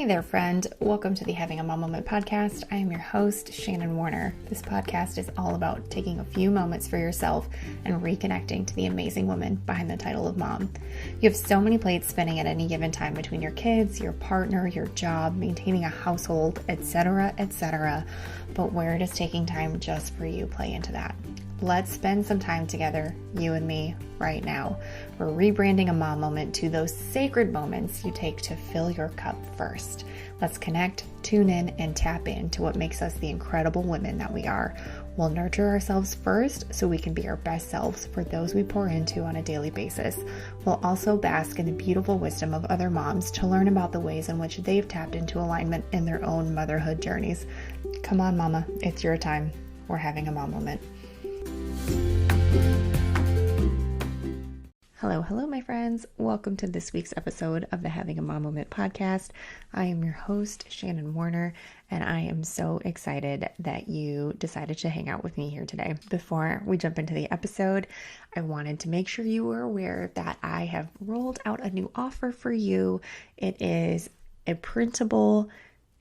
Hey there, friend. Welcome to the Having a Mom Moment podcast. I am your host, Shannon Warner. This podcast is all about taking a few moments for yourself and reconnecting to the amazing woman behind the title of mom. You have so many plates spinning at any given time between your kids, your partner, your job, maintaining a household, etc., etc. But where does taking time just for you play into that? Let's spend some time together, you and me, right now. We're rebranding a mom moment to those sacred moments you take to fill your cup first. Let's connect, tune in, and tap into what makes us the incredible women that we are. We'll nurture ourselves first so we can be our best selves for those we pour into on a daily basis. We'll also bask in the beautiful wisdom of other moms to learn about the ways in which they've tapped into alignment in their own motherhood journeys. Come on, mama, it's your time. We're having a mom moment. Hello, my friends. Welcome to this week's episode of the Having a Mom Moment podcast. I am your host, Shannon Warner, and I am so excited that you decided to hang out with me here today. Before we jump into the episode, I wanted to make sure you were aware that I have rolled out a new offer for you. It is a printable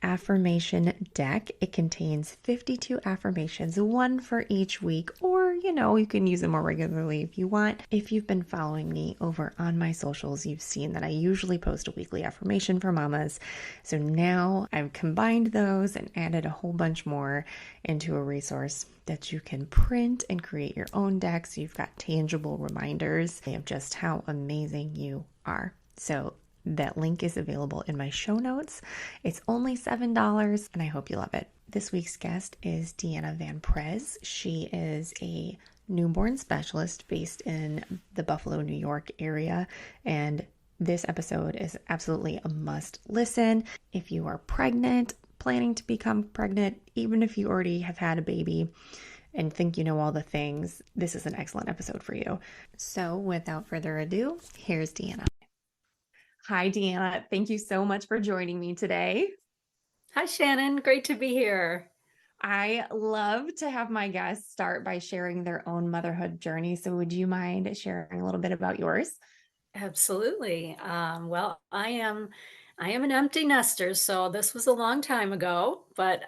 affirmation deck. It contains 52 affirmations, one for each week, or you can use them more regularly if you want. If you've been following me over on my socials, you've seen that I usually post a weekly affirmation for mamas. So now I've combined those and added a whole bunch more into a resource that you can print and create your own deck. So you've got tangible reminders of just how amazing you are. So that link is available in my show notes. It's only $7 and I hope you love it. This week's guest is Deanna Van Pyrz. She is a newborn specialist based in the Buffalo, New York area. And this episode is absolutely a must listen. If you are pregnant, planning to become pregnant, even if you already have had a baby and think you know all the things, this is an excellent episode for you. So without further ado, here's Deanna. Hi, Deanna. Thank you so much for joining me today. Hi, Shannon. Great to be here. I love to have my guests start by sharing their own motherhood journey. So would you mind sharing a little bit about yours? Absolutely. Well, I am an empty nester, so this was a long time ago. But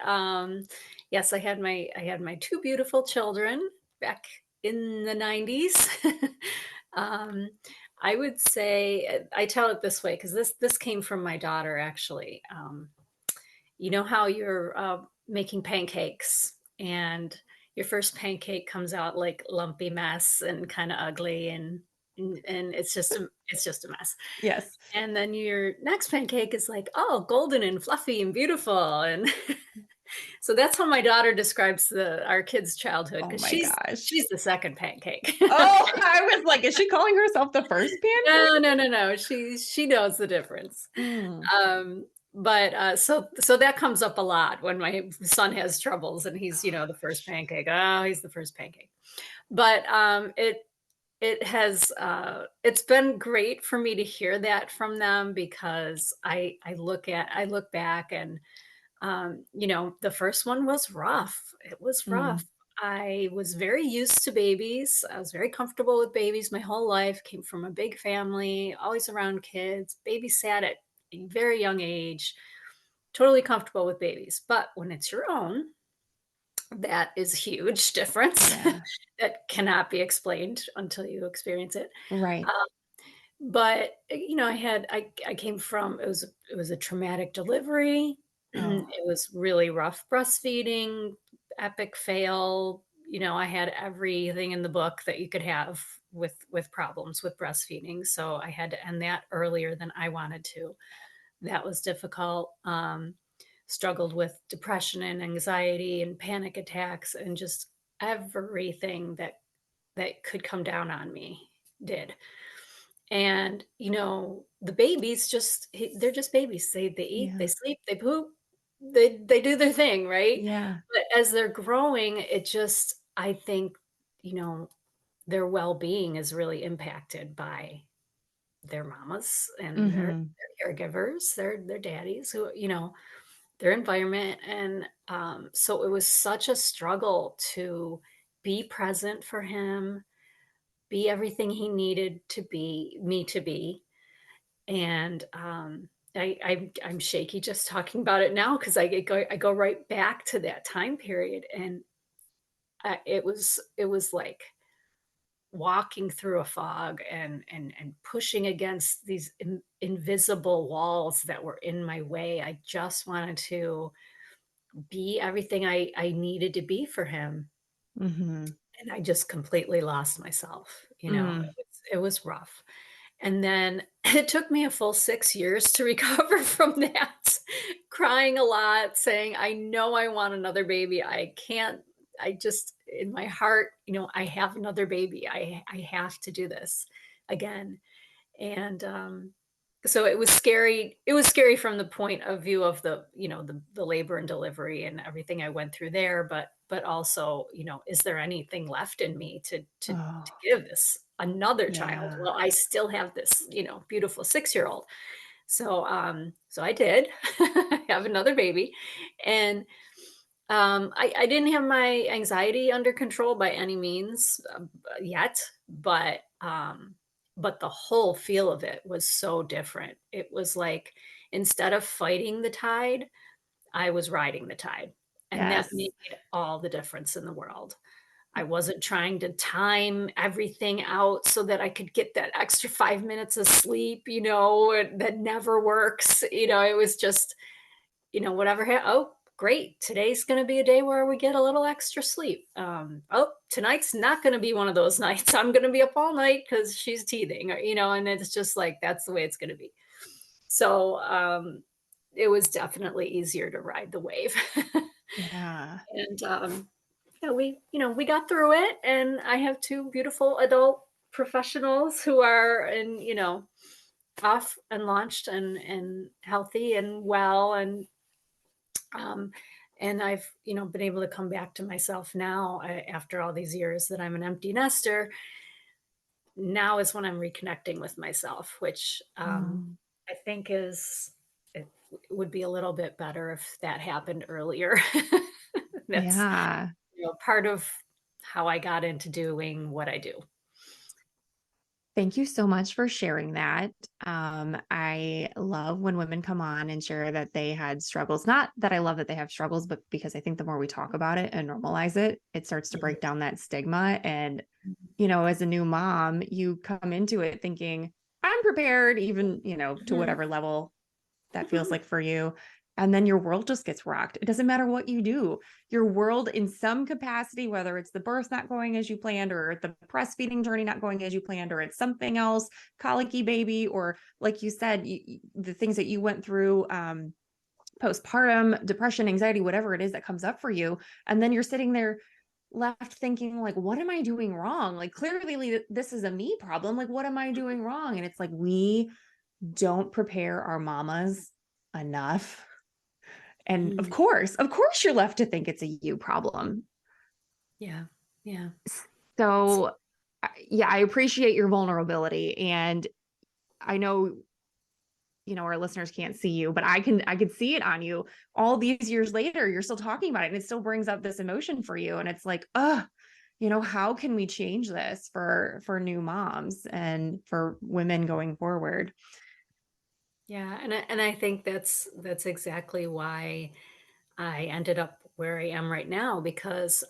yes, I had my two beautiful children back in the 90s. um, I would say I tell it this way because this came from my daughter actually. You know how you're making pancakes and your first pancake comes out like lumpy mess and kind of ugly and it's just a mess. Yes. And then your next pancake is like, oh, golden and fluffy and beautiful. And so that's how my daughter describes our kids' childhood Oh because my gosh. she's the second pancake. Oh, I was like, is she calling herself the first pancake? No. She knows the difference. Mm. But so that comes up a lot when my son has troubles and he's, the first pancake. Oh, he's the first pancake. But it's been great for me to hear that from them because I look back and the first one was rough. It was rough. Mm. I was very used to babies. I was very comfortable with babies my whole life. Came from a big family, always around kids, babysat at a very young age, totally comfortable with babies. But when it's your own, that is a huge difference Yeah. that cannot be explained until you experience it. Right. But I came from it was a traumatic delivery. Oh, It was really rough breastfeeding, epic fail. I had everything in the book that you could have with problems with breastfeeding. So I had to end that earlier than I wanted to. That was difficult. Struggled with depression and anxiety and panic attacks and just everything that could come down on me did. And the babies they're just babies. They eat, they yeah. sleep, they poop, they do their thing, right? Yeah. But as they're growing, it just I think, you know, their well-being is really impacted by their mamas and Mm-hmm. their caregivers, their daddies who, their environment. And so it was such a struggle to be present for him, be everything he needed to be me to be. And I'm shaky just talking about it now because I go right back to that time period, and it was like walking through a fog and pushing against these invisible walls that were in my way. I just wanted to be everything I needed to be for him, Mhm. and I just completely lost myself. Mm. It was rough. And then it took me a full 6 years to recover from that, crying a lot, saying, "I know I want another baby. I can't, I just in my heart, I have another baby. I have to do this again." And, so it was scary from the point of view of the labor and delivery and everything I went through there, but also, is there anything left in me to Oh, give this another child? yeah. Well, I still have this, beautiful 6-year-old. So I did have another baby, and I didn't have my anxiety under control by any means, yet, but the whole feel of it was so different. It was like instead of fighting the tide, I was riding the tide, and that Yes. made all the difference in the world. I wasn't trying to time everything out so that I could get that extra 5 minutes of sleep, that never works. It was just whatever oh, great. Today's going to be a day where we get a little extra sleep. Oh, tonight's not going to be one of those nights. I'm going to be up all night because she's teething, and it's just like, that's the way it's going to be. So, it was definitely easier to ride the wave. Yeah. And, yeah, we got through it, and I have two beautiful adult professionals who are off and launched and healthy and well, um, and I've, been able to come back to myself now, after all these years that I'm an empty nester. Now is when I'm reconnecting with myself, which, Mm. I think it would be a little bit better if that happened earlier. That's, Yeah. part of how I got into doing what I do. Thank you so much for sharing that. I love when women come on and share that they had struggles. Not that I love that they have struggles, but because I think the more we talk about it and normalize it, it starts to break down that stigma. And, as a new mom, you come into it thinking, I'm prepared, even, to Mhm. whatever level that feels like for you. And then your world just gets rocked. It doesn't matter what you do. Your world, in some capacity, whether it's the birth not going as you planned, or the breastfeeding journey not going as you planned, or it's something else, colicky baby, or like you said, the things that you went through, postpartum, depression, anxiety, whatever it is that comes up for you. And then you're sitting there left thinking, like, what am I doing wrong? Like, clearly, this is a me problem. Like, what am I doing wrong? And it's like, we don't prepare our mamas enough. And Mhm. of course, you're left to think it's a you problem. Yeah. Yeah. So, yeah, I appreciate your vulnerability. And I know, our listeners can't see you, but I could see it on you all these years later. You're still talking about it and it still brings up this emotion for you. And it's like, how can we change this for new moms and for women going forward? Yeah, and I think that's exactly why I ended up where I am right now, because,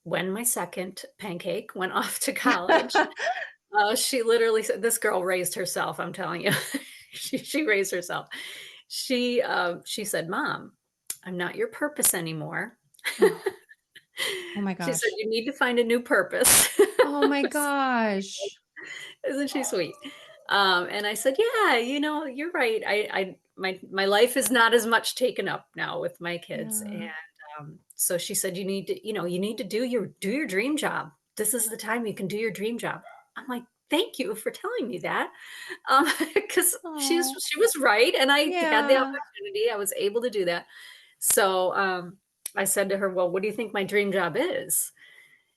when my second pancake went off to college, she literally said, this girl raised herself, I'm telling you. She raised herself. She said, "Mom, I'm not your purpose anymore." Oh, oh my She said, gosh. "You need to find a new purpose." Oh my gosh. Isn't she sweet? And I said, "Yeah, you're right. My life is not as much taken up now with my kids." Yeah. And so she said, you need to do your dream job. This is the time you can do your dream job." I'm like, "Thank you for telling me that," because Oh, she was right, and I had the yeah. opportunity. I was able to do that. So I said to her, "Well, what do you think my dream job is?"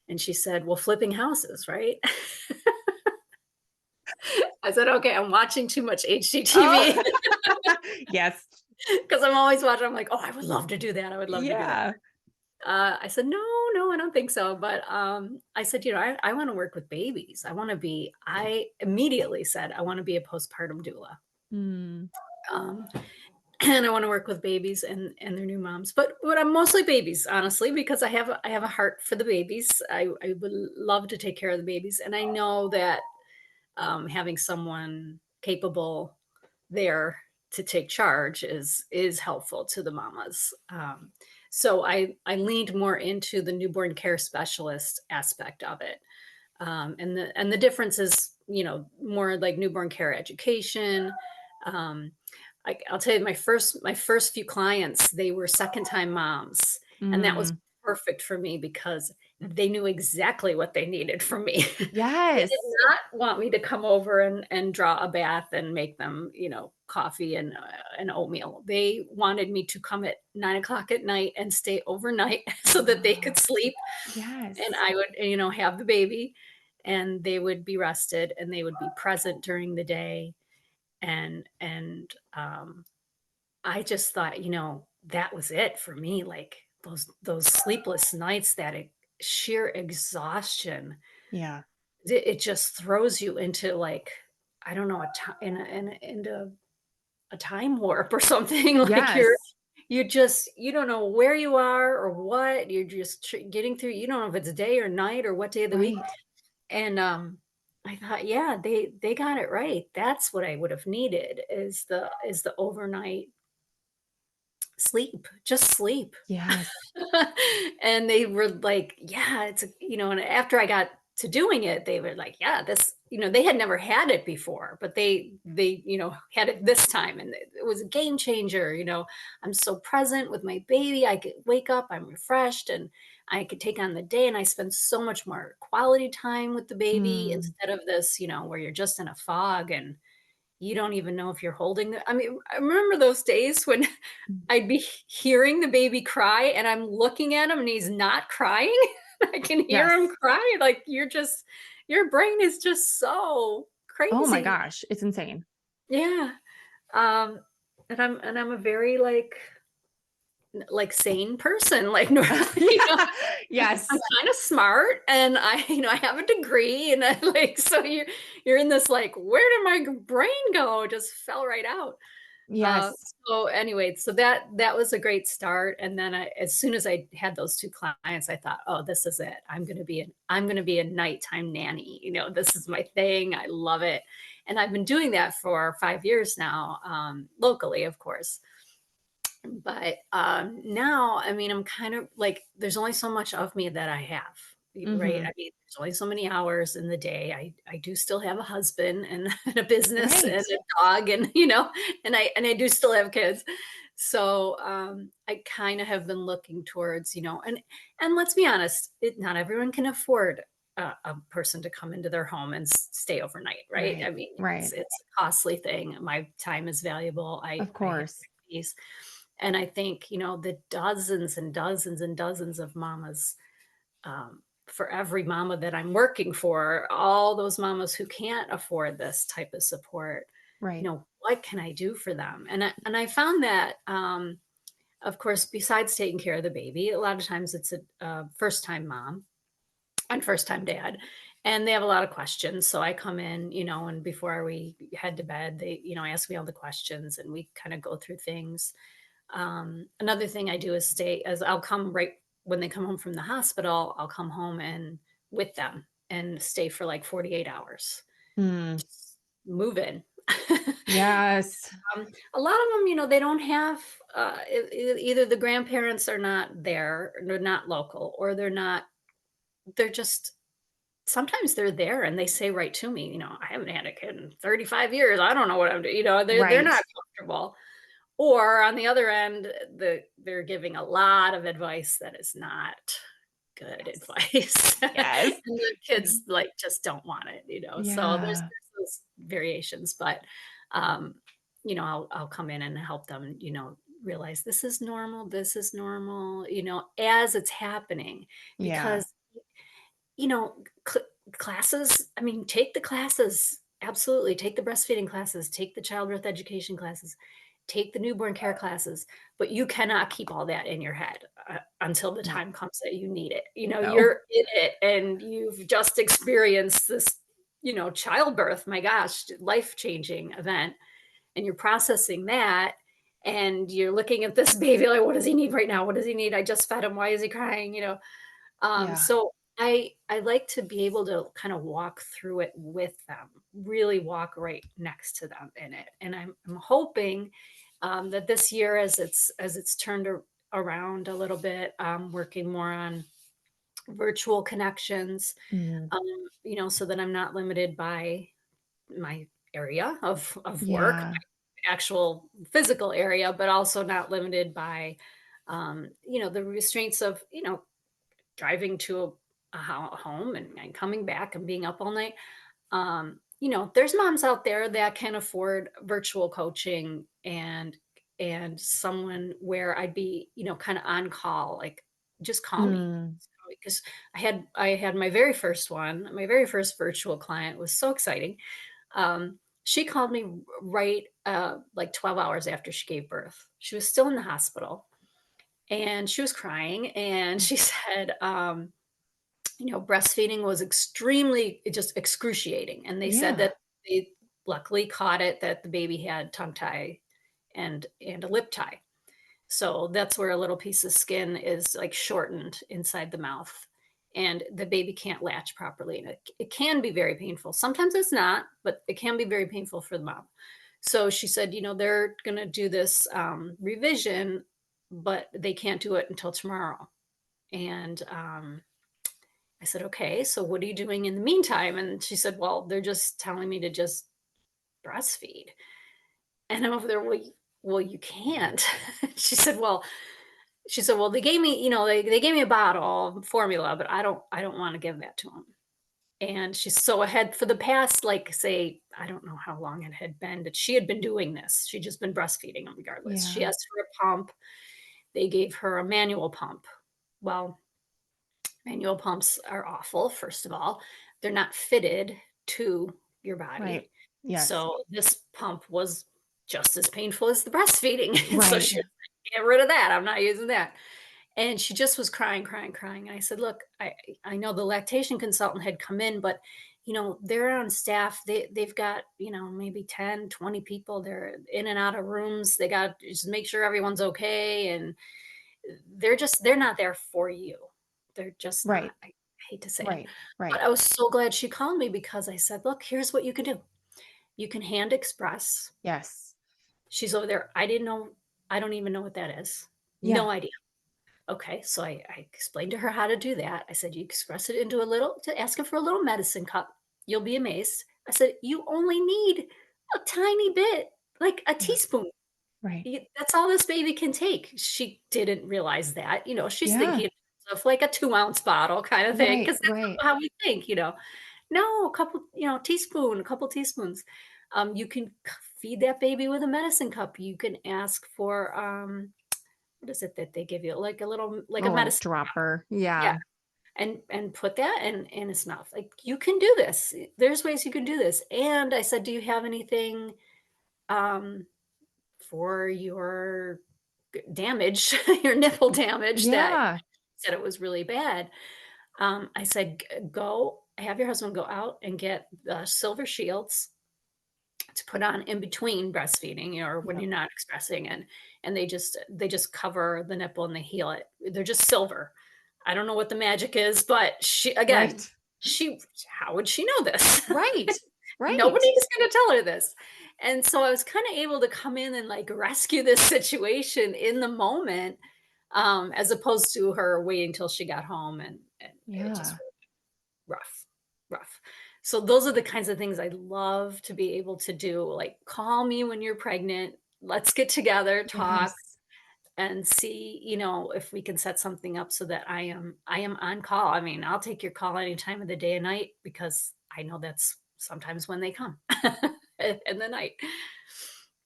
And she said, "Well, flipping houses, right?" I said, "Okay, I'm watching too much Oh, HGTV." yes. Because I'm always watching. I'm like, "Oh, I would love to do that. I would love to do that." Yeah. I said, "No, no, I don't think so." But I said, I want to work with babies. I immediately said, I want to be a postpartum doula. Mm. Um, and I want to work with babies and their new moms, but I'm mostly babies, honestly, because I have a heart for the babies. I would love to take care of the babies, and I know that having someone capable there to take charge is helpful to the mamas. So I leaned more into the newborn care specialist aspect of it. And the difference is, more like newborn care education. Um, I'll tell you, my first few clients, they were second time moms, and that was Mm, perfect for me because they knew exactly what they needed from me. They did yes. not want me to come over and draw a bath and make them, coffee and oatmeal. They wanted me to come at 9 o'clock at night and stay overnight so that they could Ah, sleep, and yes. I would, have the baby, and they would be rested, and they would be present during the day. And I just thought, that was it for me. Like those sleepless nights, sheer exhaustion, Yeah. it just throws you into, like, I don't know, a ti into a time warp or something. Like Yes. you don't know where you are or what. You're just getting through. You don't know if it's day or night or what day of the week. Right. And I thought, yeah, they got it right. That's what I would have needed is the overnight sleep, just sleep. Yes. And they were like, yeah, and after I got to doing it, they were like, yeah, they had never had it before, but they had it this time, and it was a game changer. I'm so present with my baby. I could wake up, I'm refreshed, and I could take on the day, and I spend so much more quality time with the baby Mm. instead of this, where you're just in a fog and you don't even know if you're holding I mean, I remember those days when I'd be hearing the baby cry and I'm looking at him and he's not crying. I can hear him Yes. cry. Like your brain is just so Oh my crazy. gosh, it's insane. Yeah. Um, and I'm a very like sane person. Like normally, I'm Yes. kind of smart and I have a degree and so you're in this like, where did my brain go? It just fell right out. Uh, Yes. so anyway, so that was a great start. And then as soon as I had those two clients, I thought, oh, this is it. I'm gonna be a nighttime nanny. This is my thing. I love it. And I've been doing that for 5 years now, locally, of course. But now, I mean, I'm kind of like, there's only so much of me that I have, right? Mhm. I mean, there's only so many hours in the day. I do still have a husband and, and a business and Right. a dog, and and I do still have kids. So I kind of have been looking towards, and let's be honest, not everyone can afford a person to come into their home and stay overnight, right? I Right. mean, it's Right. it's a costly thing. My time is valuable. Of I have course. these. And I think, the dozens and dozens and dozens of mamas, for every mama that I'm working for, all those mamas who can't afford this type of support, Right. what can I do for them? And I found that, of course, besides taking care of the baby, a lot of times it's a first time mom and first time dad. And they have a lot of questions. So I come in, and before we head to bed, they, ask me all the questions and we kind of go through things. Another thing I do is stay as I'll come right when they come home from the hospital, I'll come home and with them and stay for like 48 hours. Mm. Just move in. Yes. A lot of them, they don't have either the grandparents are not there, they're not local, or they're just sometimes they're there and they say right to me, I haven't had a kid in 35 years. I don't know what I'm doing. They're Right. not comfortable. Or on the other end, they're giving a lot of advice that is not good Yes. advice. Yes. And the Yeah. kids, like, just don't want it, so there's Yeah. those variations, but, um, I'll come in and help them, realize this is normal, as it's happening Yeah. because, you know, cl classes, I mean, take the classes, absolutely, take the breastfeeding classes, take the childbirth education classes, take the newborn care classes, but you cannot keep all that in your head, until the No. time comes that you need it. No. You're in it and you've just experienced this, childbirth, my gosh, life-changing event, and you're processing that, and you're looking at this baby like, what does he need right now? What does he need? I just fed him. Why is he crying? Yeah. So I like to be able to kind of walk through it with them, really walk right next to them in it. And I'm hoping that this year, as it's turned around a little bit, working more on virtual connections, Mhm. so that I'm not limited by my area of work, Yeah. my actual physical area, but also not limited by the restraints of driving to a home and coming back and being up all night. There's moms out there that can afford virtual coaching and someone where I'd be, kind of on call, like just call me. Mm. Because I had my very first one, my very first virtual client was so exciting. She called me right like 12 hours after she gave birth. She was still in the hospital and she was crying and she said, breastfeeding was extremely just excruciating, and they said Yeah. that they luckily caught it that the baby had tongue tie and a lip tie. So that's where a little piece of skin is like shortened inside the mouth, and the baby can't latch properly, and it can be very painful. Sometimes it's not, but it can be very painful for the mom. So she said, they're going to do this revision, but they can't do it until tomorrow. And I said, okay, so what are you doing in the meantime? And she said, well, they're just telling me to just breastfeed. And I'm over there, well, you can't. She said, well, they gave me, they gave me a bottle of formula, but I don't want to give that to them. And she's so ahead for the past, like, say, I don't know how long it had been that she had been doing this. She'd just been breastfeeding them regardless. She Yeah. asked for a pump. They gave her a manual pump. Well, manual pumps are awful, first of all. They're not fitted to your Right. body. Yes. So this pump was just as painful as the breastfeeding. So Right. she was like, get rid of that. I'm not using that. And she just was crying, crying, crying. And I said, look, I know the lactation consultant had come in, but they're on staff. They've got, maybe 10, 20 people. They're in and out of rooms. They got to just make sure everyone's okay. And they're not there for you. They're just not. Right. I hate to say it. Right. But Right. I was so glad she called me because I said, "Look, here's what you can do. You can hand express." Yes. She's over there. I didn't know. I don't even know what that is. Yeah. No idea. Okay, so I explained to her how to do that. I said, "You express it into a little to ask her for a little medicine cup. You'll be amazed." I said, "You only need a tiny bit, like a Yeah. teaspoon. Right. That's all this baby can take." She didn't realize that. She's Yeah. thinking of like a 2-ounce bottle kind of thing Right. because that's Right. how we think. No, a couple, teaspoon, a couple teaspoons. You can feed that baby with a medicine cup. You can ask for, what is it that they give you? Like a little, like a Oh, like medicine. dropper. Yeah. Yeah. And put that in his mouth. Like, you can do this. There's ways you can do this. And I said, do you have anything, um, for your damage, your nipple damage that Yeah. said it was really bad. I said, Go have your husband go out and get the silver shields to put on in between breastfeeding, or when Yep. you're not expressing, and they just cover the nipple and they heal it. They're just silver. I don't know what the magic is, but Right. she how would she know this? Right. Nobody Right. is going to tell her this. And so I was kind of able to come in and like rescue this situation in the moment, as opposed to her waiting till she got home, and it just Yeah. rough, rough. So those are the kinds of things I love to be able to do. Like, call me when you're pregnant. Let's get together, talk, Yes. and see, if we can set something up so that I am on call. I mean, I'll take your call any time of the day and night because I know that's sometimes when they come in the night.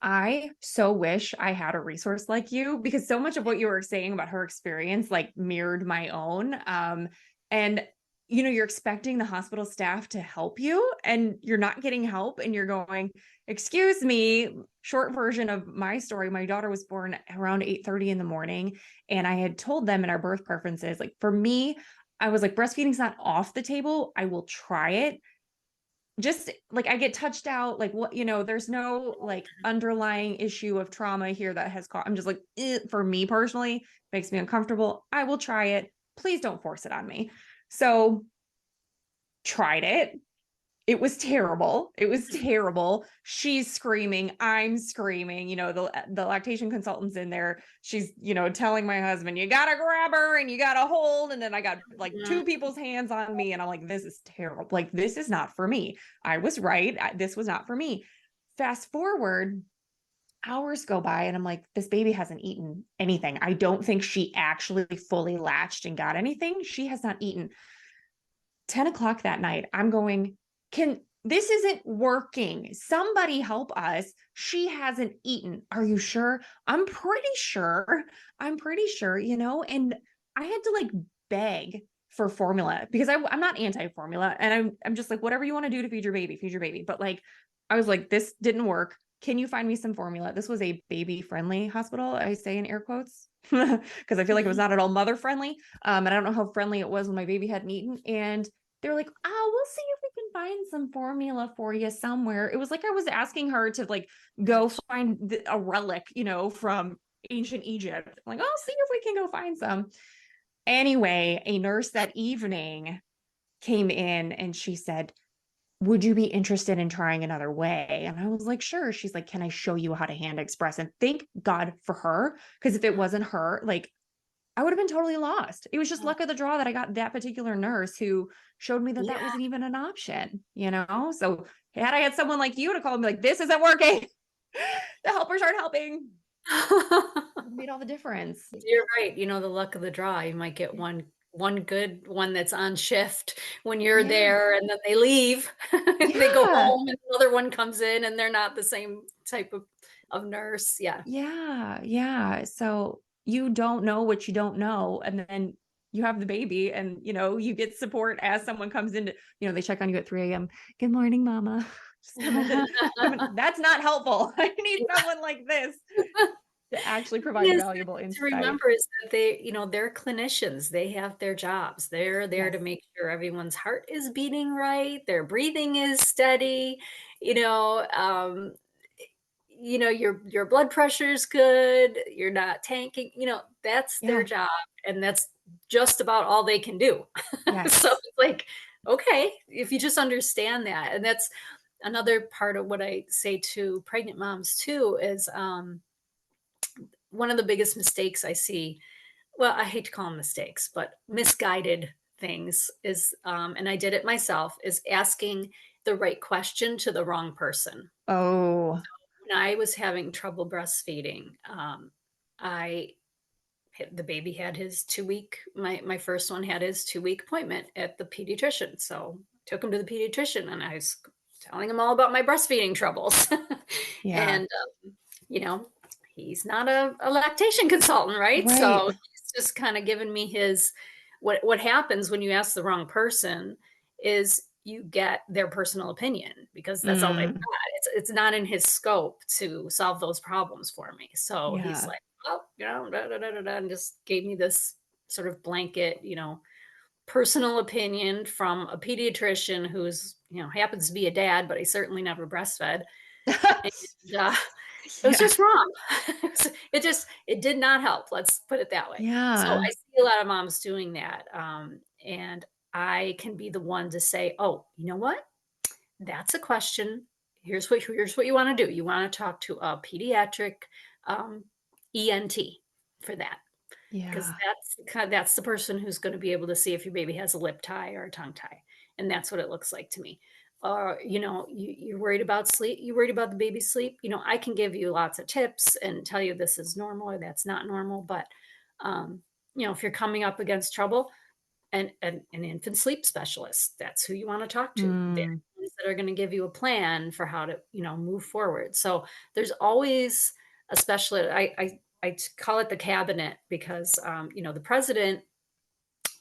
I so wish I had a resource like you because so much of what you were saying about her experience like mirrored my own. And you're expecting the hospital staff to help you and you're not getting help and you're going, "Excuse me." Short version of my story, my daughter was born around 8:30 in the morning and I had told them in our birth preferences, like for me, I was like breastfeeding's not off the table. I will try it just like I get touched out, like what, there's no like underlying issue of trauma here that has caused. I'm just like, for me personally, makes me uncomfortable. I will try it. Please don't force it on me. So tried it. It was terrible. It was terrible. She's screaming. I'm screaming. The lactation consultant's in there. She's, telling my husband, you got to grab her and you got to hold. And then I got like Mhm. two people's hands on me. And I'm like, this is terrible. Like, this is not for me. I was right. This was not for me. Fast forward, hours go by and I'm like, this baby hasn't eaten anything. I don't think she actually fully latched and got anything. She has not eaten. 10 o'clock that night, I'm going, this isn't working. Somebody help us. She hasn't eaten. Are you sure? I'm pretty sure. And I had to like beg for formula because I'm not anti-formula. And I'm just like, whatever you want to do to feed your baby, feed your baby. But like, I was like, this didn't work. Can you find me some formula? This was a baby friendly hospital. I say in air quotes because I feel like it was not at all mother friendly. And I don't know how friendly it was when my baby hadn't eaten. And they're like, oh, we'll see if we can find some formula for you somewhere. It was like I was asking her to like go find a relic, from ancient Egypt. I'm like, I'll see if we can go find some. Anyway, a nurse that evening came in and she said, would you be interested in trying another way? And I was like, sure. She's like, can I show you how to hand express? And thank God for her. Because if it wasn't her, like I would have been totally lost. It was just luck of the draw that I got that particular nurse who showed me that Yeah. that wasn't even an option. So had I had someone like you to call me like, this isn't working, the helpers aren't helping, it made all the difference. You're right, the luck of the draw. You might get one good one that's on shift when you're Yeah. there, and then they leave. They go Yeah. home, and another one comes in, and they're not the same type of nurse. Yeah. Yeah. Yeah. So you don't know what you don't know. And then you have the baby and, you get support as someone comes in they check on you at 3 a.m. Good morning, mama. Just come in. That's not helpful. I need someone like this to actually provide Yes, valuable to insight. remember is that they're clinicians. They have their jobs. They're there to Yes. make sure everyone's heart is beating right, their breathing is steady, you know, um, your blood pressure is good, you're not tanking, that's their Yeah. job, and that's just about all they can do. So Yes. it's like, okay, if you just understand that, and that's another part of what I say to pregnant moms too is, one of the biggest mistakes I see, well, I hate to call them mistakes, but misguided things is, and I did it myself, is asking the right question to the wrong person. Oh, When I was having trouble breastfeeding, I the baby had his 2 week, my first one had his 2 week appointment at the pediatrician. So took him to the pediatrician and I was telling him all about my breastfeeding troubles. yeah. And, you know, he's not a lactation consultant, right? Right. So he's just kind of giving me his, what happens when you ask the wrong person is you get their personal opinion because that's all they've got. Mm, It's not in his scope to solve those problems for me. So he's yeah. like, oh, da, da, da, da, da, and just gave me this sort of blanket, personal opinion from a pediatrician who's, happens to be a dad, but he certainly never breastfed. And it was Yeah. just wrong. It did not help. Let's put it that way. So Yeah. I see a lot of moms doing that. And I can be the one to say, oh, you know what? That's a question. Here's what you want to do. You want to talk to a pediatric um, ENT for that because Yeah. that's the person who's going to be able to see if your baby has a lip tie or a tongue tie, and that's what it looks like to me. Or you're worried about sleep. You're worried about the baby's sleep. I can give you lots of tips and tell you this is normal or that's not normal. But um, if you're coming up against trouble, and an infant sleep specialist, that's who you want to talk to. They're Mm, the ones that are going to give you a plan for how to move forward. So there's always a specialist. I call it the cabinet because the president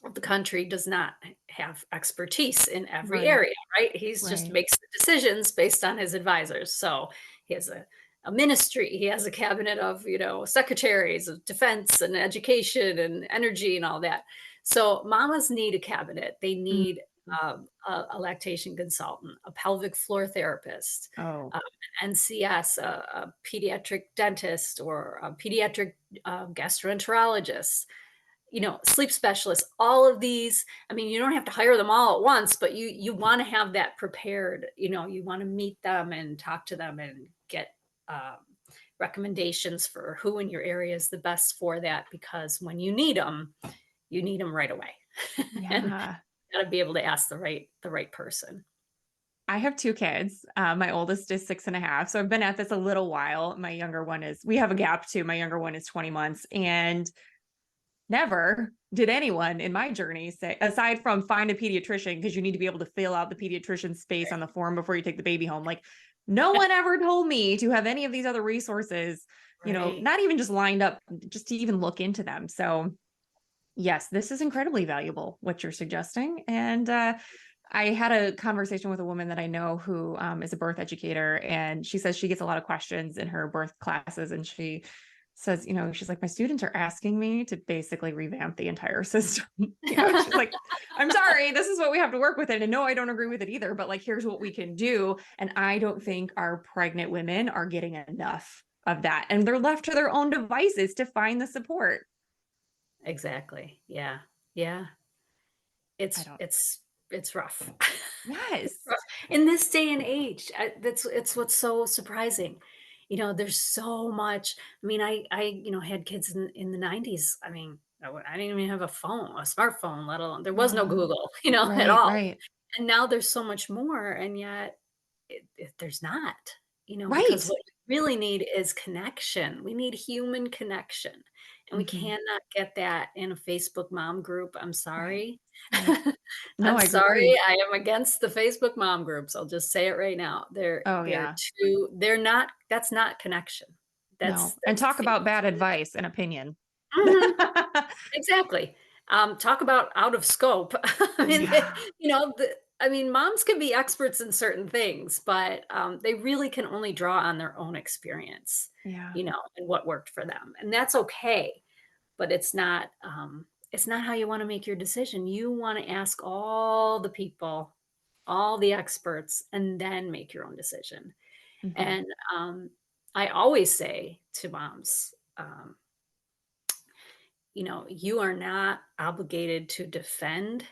of the country does not have expertise in every right. area, right? He's just Right. makes the decisions based on his advisors. So he has a ministry, he has a cabinet of, secretaries of defense and education and energy and all that. So mamas need a cabinet. They Mm, need a lactation consultant, a pelvic floor therapist, Oh, um, NCS, a pediatric dentist, or a pediatric gastroenterologist, sleep specialists, all of these. I mean, you don't have to hire them all at once, but you want to have that prepared. You want to meet them and talk to them and get um, recommendations for who in your area is the best for that, because when you need them right away. And yeah. got to be able to ask the right person. I have two kids. My oldest is 6.5. So I've been at this a little while. We have a gap too. My younger one is 20 months. And never did anyone in my journey say, aside from find a pediatrician, because you need to be able to fill out the pediatrician space on the form before you take the baby home. Like, no one ever told me to have any of these other resources, Right. not even just lined up, just to even look into them. So, yes, this is incredibly valuable, what you're suggesting. And I had a conversation with a woman that I know who is a birth educator, and she says she gets a lot of questions in her birth classes. And she says, she's like, my students are asking me to basically revamp the entire system. She's like, I'm sorry, this is what we have to work with it. And no, I don't agree with it either, but like, here's what we can do. And I don't think our pregnant women are getting enough of that. And they're left to their own devices to find the support. Exactly. Yeah. Yeah. I It's don't, it's it's rough. It's yes. rough. In this day and age, it's what's so surprising. There's so much. I mean, I had kids in the 90s. I mean, I didn't even have a smartphone, let alone there was no Yeah. Google, at Right, all. right, And now there's so much more, and yet there's not, because right. what we really need is connection. We need human connection, and we Hmm. cannot get that in a Facebook mom group. I'm Right, sorry. right. No, I'm I sorry. agree. I am against the Facebook mom groups. I'll just say it right now. Oh, yeah. They're not, that's not connection. No. And That's talk about bad feeding. advice and opinion. Mhm. Exactly. Talk about out of scope. I mean, Yeah. moms can be experts in certain things, but they really can only draw on their own experience, Yeah. and what worked for them, and that's okay. But it's not how you want to make your decision. You want to ask all the people, all the experts, and then make your own decision. Hmm. And I always say to moms, you are not obligated to defend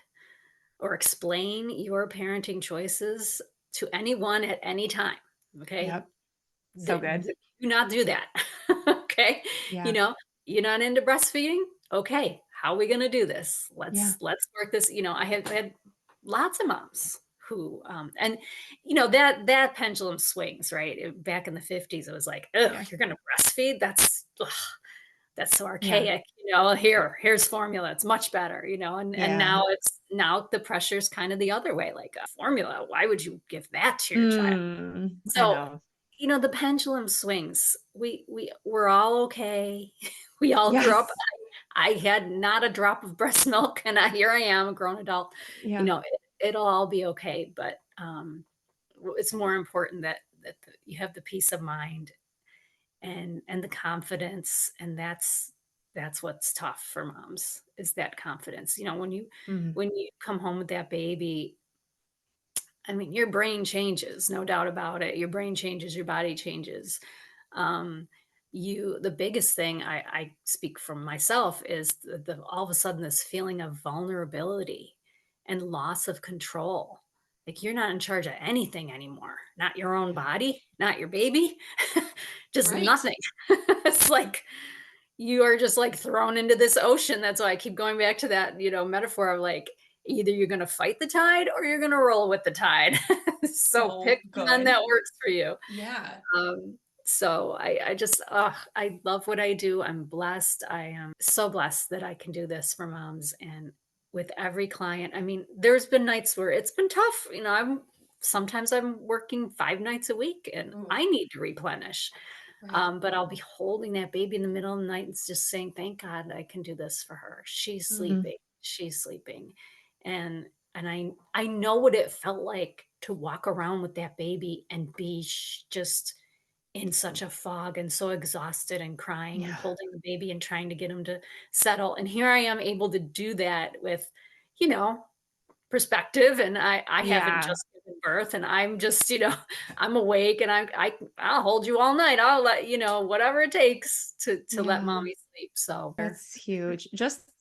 or explain your parenting choices to anyone at any time. Okay. Yep. So good. Do not do that. Okay. You Yeah. know, you're not into breastfeeding. Okay. How are we going to do this? Yeah. Let's work this. I had lots of moms who, and that pendulum swings, right? Back in the 50s, it was like, oh, Yeah. you're going to breastfeed. That's so Yeah. archaic. Here's formula. It's much better, and Yeah. now the pressure's kind of the other way, like a formula. Why would you give that to your child? I So, know. the pendulum swings. We're all okay. We all grew up. Yes. I had not a drop of breast milk, and here I am, a grown adult. Yeah. It'll all be okay. But it's more important that you have the peace of mind and the confidence, and that's what's tough for moms, is that confidence. Mm. When you come home with that baby, I mean, your brain changes, no doubt about it. Your brain changes, your body changes. um the biggest thing, I speak from myself, is all of a sudden this feeling of vulnerability and loss of control. Like, you're not in charge of anything anymore, not your own Yeah. body, not your baby. Just Right. nothing. It's like you are just like thrown into this ocean. That's why I keep going back to that, metaphor of, like, either you're going to fight the tide or you're going to roll with the tide. So So pick one good. that works for you. Yeah. So I just, I love what I do. I'm blessed. I am so blessed that I can do this for moms. And with every client, I mean, there's been nights where it's been tough. Sometimes I'm working 5 nights a week and Ooh, I need to replenish. right. But I'll be holding that baby in the middle of the night and just saying, thank God I can do this for her. She's Hmm. sleeping. She's sleeping. And I know what it felt like to walk around with that baby and be just in such a fog and so exhausted and crying and Yeah. holding the baby and trying to get him to settle. And here I am able to do that with, you know, perspective, and I haven't Yeah. just given birth, and I'm just, I'm awake, and I'll hold you all night. I'll let whatever it takes to let Yeah. mommy sleep. So That's huge. Just,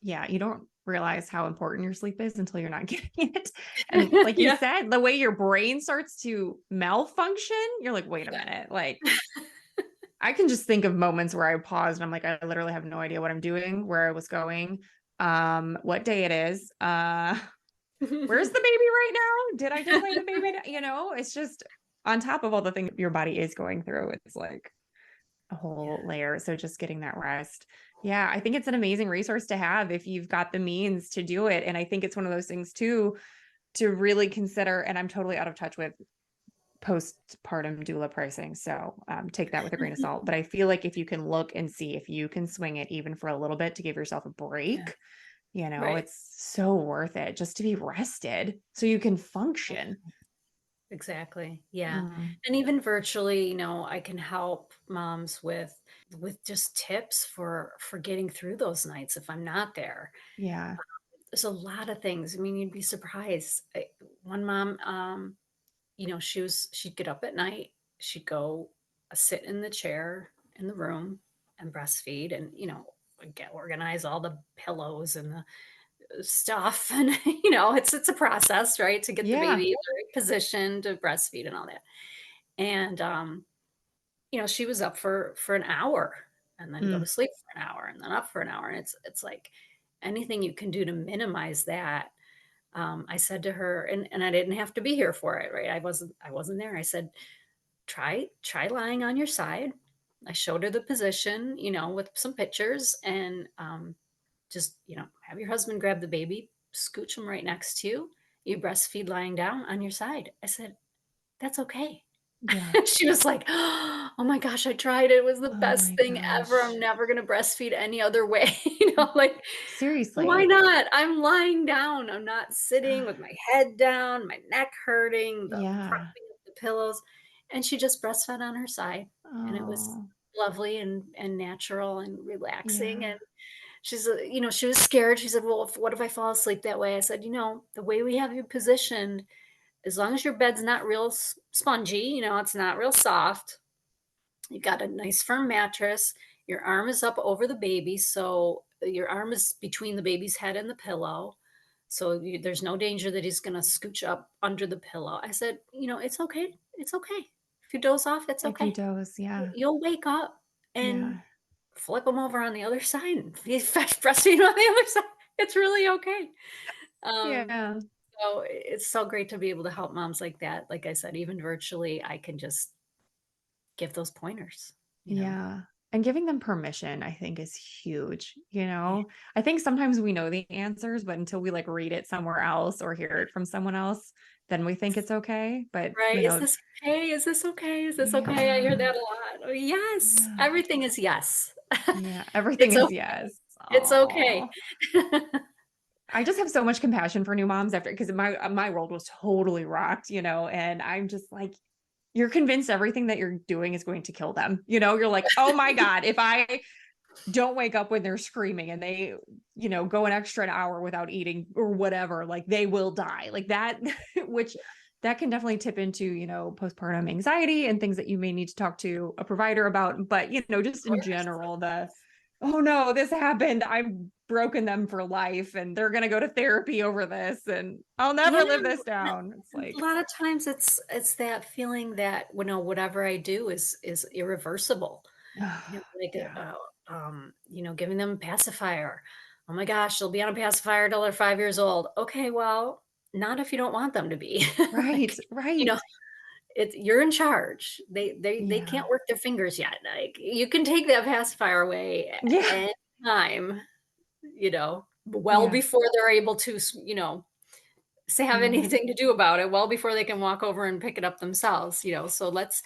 yeah, you don't realize how important your sleep is until you're not getting it. And like you yeah, said, the way your brain starts to malfunction, you're like, wait a minute. Like, I can just think of moments where I paused and I'm like, I literally have no idea what I'm doing, where I was going, what day it is. Where's the baby right now? Did I just lay the baby down? It's just on top of all the things your body is going through. It's like a whole yeah, layer. So just getting that rest. Yeah, I think it's an amazing resource to have if you've got the means to do it. And I think it's one of those things too to really consider. And I'm totally out of touch with postpartum doula pricing. So take that with a grain of salt. But I feel like if you can look and see if you can swing it even for a little bit to give yourself a yeah, break, right. it's so worth it just to be rested so you can Yeah, function. exactly. Yeah. Mm, And even virtually, I can help moms with just tips for getting through those nights if I'm not there. yeah. There's a lot of things. I mean, you'd be surprised. One mom, she'd get up at night, she'd go sit in the chair in the room and breastfeed, and get organize all the pillows and the stuff, and it's a process, right, to get the Yeah. baby in the right position to breastfeed and all that. And she was up for an hour and then go to Mm, sleep for an hour and then up for an hour, and it's like anything you can do to minimize that. I said to her, and I didn't have to be here for it, right? I wasn't there. I said, try lying on your side. I showed her the position, with some pictures, and just have your husband grab the baby, scooch him right next to you. You breastfeed lying down on your side. I said, that's okay. yeah. She was like, oh my gosh, I tried it. It was the Oh best my thing ever. I'm gosh. never going to breastfeed any other way. Like, why Seriously. not? I'm lying down. I'm not sitting with my head down, my neck hurting, the Yeah. propping up the pillows. And she just breastfed on her side. And it was Oh, lovely and natural and relaxing. yeah. And she was scared. She said, well, what if I fall asleep that way? I said, the way we have you positioned, as long as your bed's not real spongy, it's not real soft, you got a nice firm mattress, your arm is up over the baby, so your arm is between the baby's head and the pillow. So there's no danger that he's going to scooch up under the pillow. I said, it's okay. It's okay. If you doze off, it's If you okay. doze, yeah. You'll wake up and Yeah. flip them over on the other side and he's breastfeeding on the other side. It's really okay. Um, Yeah. so it's so great to be able to help moms like that. Like I said, even virtually, I can just give those pointers. Yeah. And giving them permission, I think, is huge. Yeah. I think sometimes we know the answers, but until we like read it somewhere else or hear it from someone else, then we think it's okay. But, Right? Is this okay? Is this okay? Is this okay? I hear yeah. that a lot. Oh, yes. Yeah. Everything is yes. Yeah. Everything It's is okay. yes. It's okay. Oh. I just have so much compassion for new moms after because my world was totally rocked, and I'm just like, you're convinced everything that you're doing is going to kill them. You're like, oh my God, if I don't wake up when they're screaming and they, go an extra hour without eating or whatever, like they will die. Like that, which that can definitely tip into, postpartum anxiety and things that you may need to talk to a provider about. But, Of just in course. general, oh no, this happened. I've broken them for life and they're going to go to therapy over this and I'll Yeah, never live this down. It's a like, lot of times it's that feeling that, whatever I do is irreversible. Like, yeah, giving them a pacifier. Oh my gosh, they'll be on a pacifier till they're 5 years old. Okay, well, not if you don't want them to be. right, Like, you know, right. you're in charge. They Yeah, can't work their fingers yet. Like, you can take that pacifier away yeah, anytime, well yeah, before they're able to, say have yeah, anything to do about it, well before they can walk over and pick it up themselves. So let's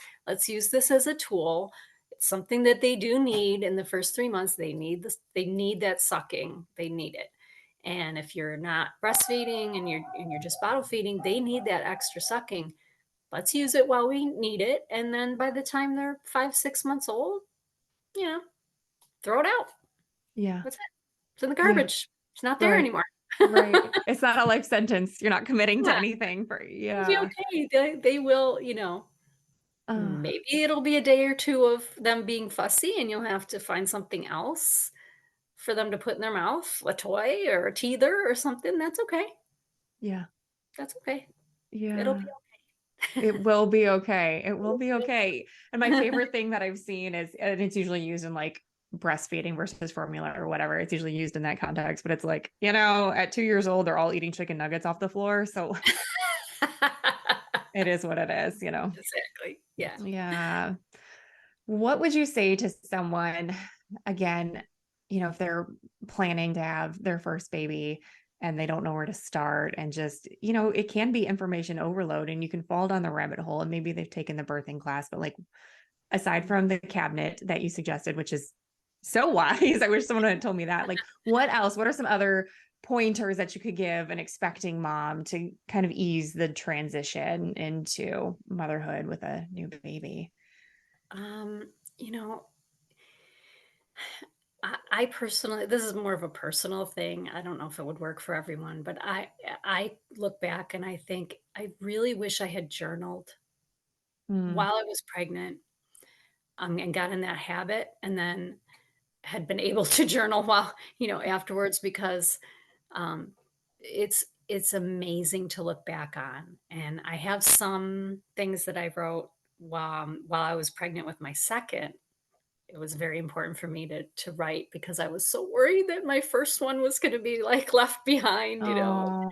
use this as a tool. It's something that they do need in the first 3 months. They need this, they need that sucking, they need it. And if you're not breastfeeding and you're just bottle feeding, they need that extra sucking. Let's use it while we need it, and then by the time they're 5, 6 months old, you know throw it out. yeah, What's it? It's in the yeah, garbage. It's not there right. anymore. Right. It's not a life sentence. You're not committing to Yeah, anything for it'll be yeah. okay. They will, Uh, maybe it'll be a day or 2 of them being fussy, and you'll have to find something else for them to put in their mouth, a toy or a teether or something. That's okay. yeah. That's okay. It'll be Yeah. okay. It will be okay. It will It'll be be okay. And my okay. favorite thing that I've seen is, and it's usually used in like breastfeeding versus formula or whatever. It's usually used in that context, but it's like, at 2 years old, they're all eating chicken nuggets off the floor. So it is what it is. Exactly. Yeah. Yeah. What would you say to someone, again, if they're planning to have their first baby and they don't know where to start and just, it can be information overload and you can fall down the rabbit hole and maybe they've taken the birthing class, but like aside Mhm. from the cabinet that you suggested, which is so wise, I wish someone had told me that. Like, what else? What are some other pointers that you could give an expecting mom to kind of ease the transition into motherhood with a new baby? You know, I personally, this is more of a personal thing. I don't know if it would work for everyone, but I look back and I think I really wish I had journaled Mm. while I was pregnant, and got in that habit, and then had been able to journal while, afterwards, because um, it's amazing to look back on. And I have some things that I wrote while I was pregnant with my second. It was very important for me to write because I was so worried that my first one was going to be like left behind. Oh,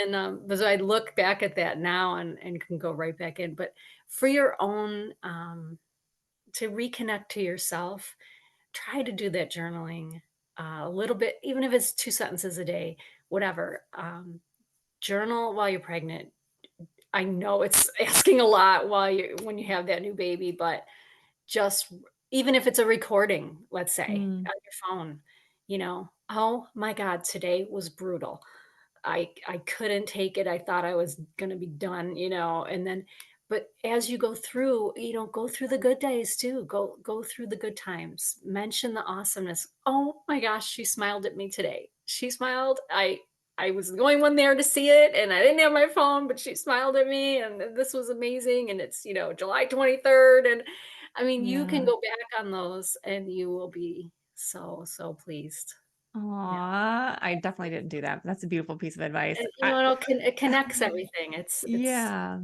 And but I look back at that now and can go right back in. But for your own to reconnect to yourself, try to do that journaling a little bit, even if it's 2 sentences a day, whatever. Journal while you're pregnant. I know it's asking a lot when you have that new baby, but just even if it's a recording, let's say, mm, on your phone, "Oh my god, today was brutal. I couldn't take it. I thought I was gonna be done," and then but as you go through, go through the good days too. Go through the good times. Mention the awesomeness. "Oh my gosh, she smiled at me today. She smiled. I was the only one there to see it, and I didn't have my phone, but she smiled at me, and this was amazing, and it's, July 23rd," and I mean, you can yeah. go back on those, and you will be so, so pleased. Yeah. Aw, I definitely didn't do that. That's a beautiful piece of advice. And, it connects everything. It's Yeah.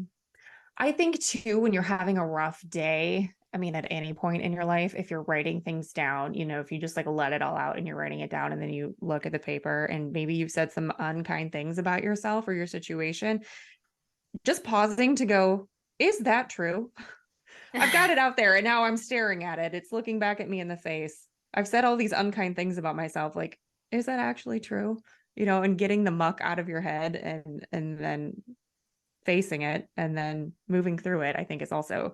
I think too, when you're having a rough day, I mean, at any point in your life, if you're writing things down, if you just like let it all out and you're writing it down and then you look at the paper and maybe you've said some unkind things about yourself or your situation, just pausing to go, is that true? I've got it out there and now I'm staring at it. It's looking back at me in the face. I've said all these unkind things about myself. Like, is that actually true? And getting the muck out of your head and then facing it and then moving through it, I think is also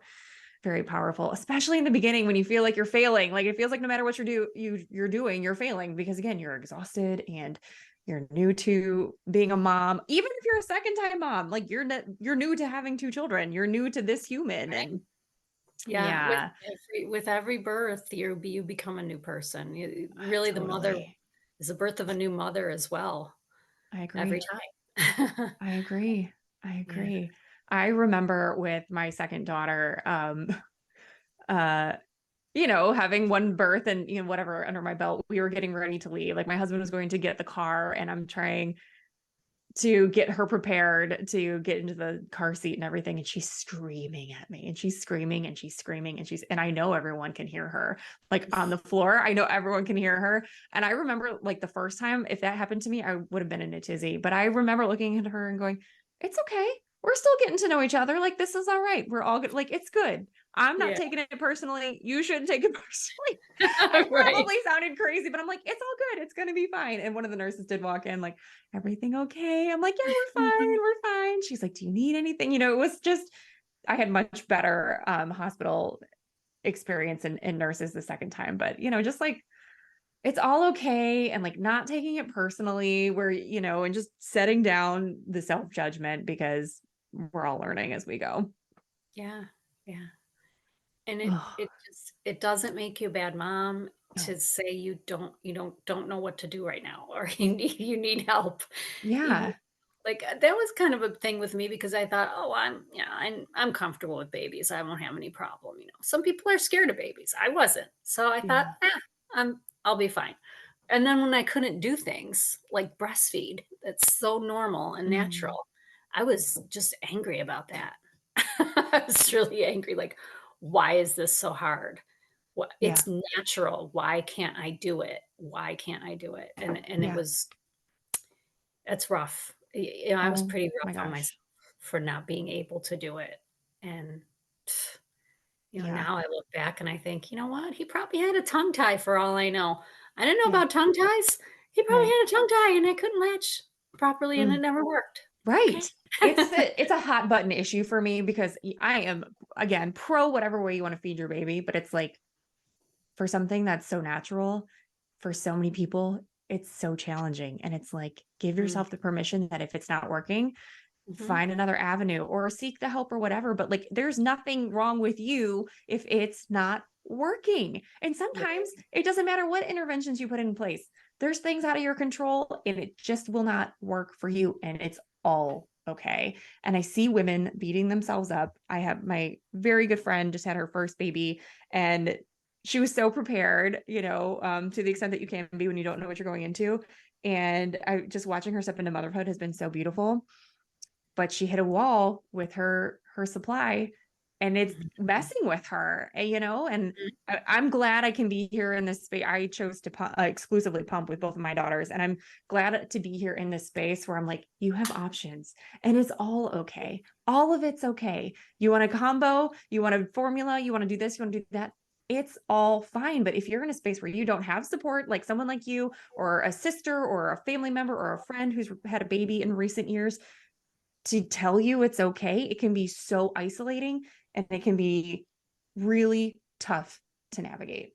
very powerful, especially in the beginning when you feel like you're failing. Like it feels like no matter what you're doing, you're failing because again, you're exhausted and you're new to being a mom. Even if you're a second time mom, like you're new to having two children. You're new to this human right. and Yeah, yeah, with every birth, you become a new person. Really, the mother totally. is the birth of a new mother as well, I every agree. time. I agree. I Yeah. agree. I remember with my second daughter, uh, having one birth and, whatever under my belt, we were getting ready to leave. Like my husband was going to get the car and I'm trying to get her prepared to get into the car seat and everything. And she's screaming at me and she's screaming and she's screaming and I know everyone can hear her like on the floor. I know everyone can hear her. And I remember like the first time, if that happened to me, I would have been in a tizzy. But I remember looking at her and going, it's okay. We're still getting to know each other. Like, this is all right. We're all good. Like, it's good. I'm not Yeah. taking it personally. You shouldn't take it personally. I Right. probably sounded crazy, but I'm like, it's all good. It's going to be fine. And one of the nurses did walk in, like, everything okay? I'm like, yeah, we're fine. We're fine. She's like, do you need anything? It was just, I had much better hospital experience and nurses the second time, but just like, it's all okay. And like not taking it personally where, and just setting down the self-judgment because we're all learning as we go. Yeah, yeah. And it Oh, it just it doesn't make you a bad mom. No. to say you don't know what to do right now, or you need help. You need Yeah. like, that was kind of a thing with me because I thought, "Oh, I'm comfortable with babies. I won't have any problem," you know? Some people are scared of babies. I wasn't. So I thought, Yeah. I'll be fine." And then when I couldn't do things like breastfeed, that's so normal and Mm. natural, I was just angry about that. I was really angry, like, "Why is this so hard? What Yeah. it's natural. Why can't I do it? Why can't I do it?" And Yeah. it's rough. You know, I was Oh pretty my rough on myself gosh. for not being able to do it. And, Yeah. now I look back and I think, "You know what? He probably had a tongue tie for all I know. I didn't know Yeah. about tongue ties. He probably Right. had a tongue tie and I couldn't latch properly and it Mm. never worked." Okay. Right. It's a hot button issue for me because I am, again, pro whatever way you want to feed your baby, but it's like for something that's so natural for so many people, it's so challenging. And it's like, give Mm, yourself the permission that if it's not working, mhm. find another avenue or seek the help or whatever. But like, there's nothing wrong with you if it's not working. And sometimes Right. it doesn't matter what interventions you put in place. There's things out of your control and it just will not work for you. And it's all okay. And I see women beating themselves up. I have my very good friend just had her first baby and she was so prepared, to the extent that you can be when you don't know what you're going into. And I just watching her step into motherhood has been so beautiful, but she hit a wall with her supply and it's Mhm, messing with her, and mhm, I'm glad I can be here in this space. I chose to exclusively pump with both of my daughters, and I'm glad to be here in this space where I'm like, you have options and it's all okay. All of it's okay. You want a combo, you want a formula, you want to do this, you want to do that. It's all fine. But if you're in a space where you don't have support, like someone like you, or a sister, or a family member, or a friend who's had a baby in recent years, to tell you it's okay, it can be so isolating and it can be really tough to navigate.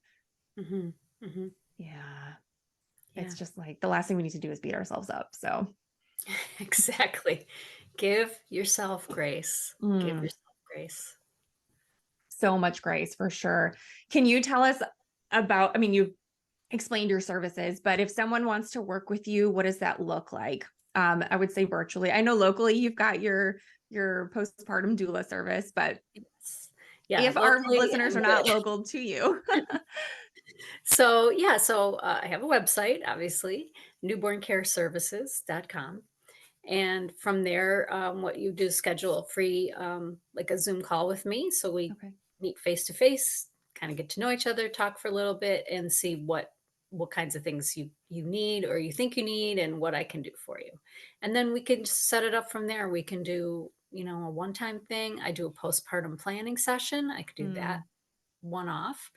mhm, mhm. Yeah. It's Yeah, just like the last thing we need to do is beat ourselves up. So, exactly. Give yourself grace. Give mm, yourself grace. so much grace for sure. Can you tell us about, I mean, you explained your services, but if someone wants to work with you, what does that look like? I would say virtually. I know locally you've got your postpartum doula service, but Yes. Yeah, if our locally listeners and are not local to you, I have a website, obviously, newborncareservices.com. And from there, what you do is schedule a free, like a Zoom call with me. So we okay. meet face to face, kind of get to know each other, talk for a little bit, and see what kinds of things you need or you think you need, and what I can do for you. And then we can just set it up from there. We can do, a one time thing. I do a postpartum planning session. I could do that Mm, one off.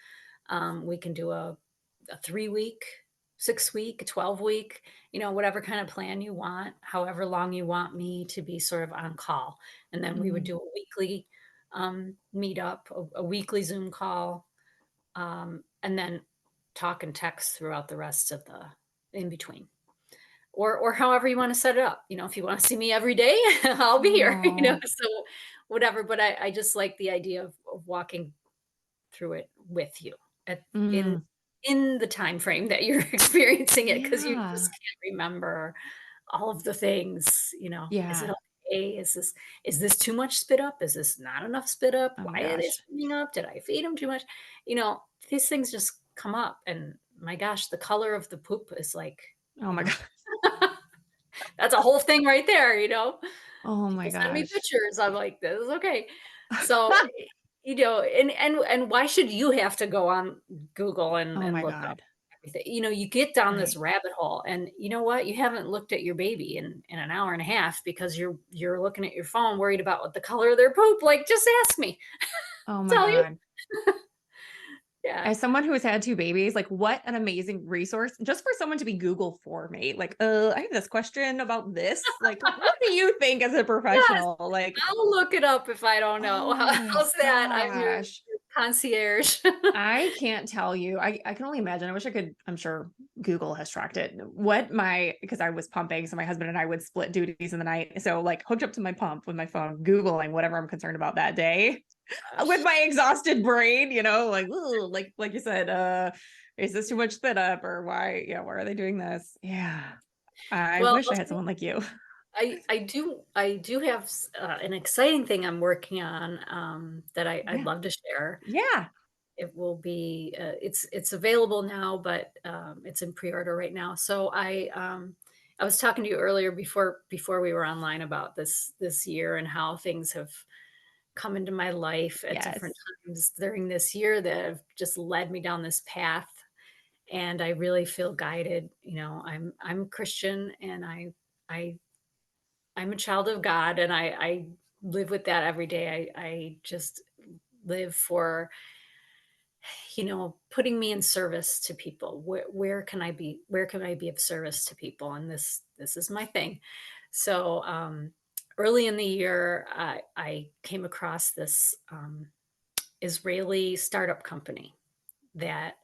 We can do a 3 week, 6 week, 12 week, whatever kind of plan you want, however long you want me to be sort of on call. And then we would mm, do a weekly meetup, a weekly Zoom call, and then talk and text throughout the rest of the in between. Or however you want to set it up. If you want to see me every day, I'll be here, oh, so whatever. But I just like the idea of walking through it with you at in mm, in the time frame that you're experiencing it, because you yeah, just can't remember all of the things, is it yeah. okay? Is this too much spit up? Is this not enough spit up? Oh my Why are they gosh. spitting up? Did I feed them too much? These things just come up, and my gosh, the color of the poop is like, Oh you my know, god. that's a whole thing right there. Oh my People send me gosh. pictures, I'm like, "This is okay." So, and why should you have to go on Google and Oh my look up god. everything? You get down this Right. rabbit hole, and you know what? You haven't looked at your baby in an hour and a half because you're looking at your phone worried about what the color of their poop, like, just ask me. Oh my Tell you. god. Yeah. As someone who has had two babies, like what an amazing resource just for someone to be Google for me. Like, I have this question about this. Like, what do you think as a Yes, professional? Like, I'll look it up if I don't know. oh my How's that? I'm your gosh. concierge. I can't tell you. I can only imagine. I wish I could. I'm sure Google has tracked it. Because I was pumping, so my husband and I would split duties in the night. So like hooked up to my pump with my phone, Googling whatever I'm concerned about that day with Gosh. my exhausted brain, like, ooh, like you said, is this too much spit up or why are they doing this? Yeah. I Well, wish I had someone like you. I do have an exciting thing I'm working on that I'd Yeah. love to share. Yeah. It will be it's available now, but it's in pre-order right now. So I was talking to you earlier before we were online about this year and how things have come into my life at different Yes. times during this year that have just led me down this path. And I really feel guided. I'm Christian, and I I'm a child of God, and I live with that every day. I just live for, putting me in service to people. Where can I be of service to people? And this is my thing. So early in the year, I came across this Israeli startup company that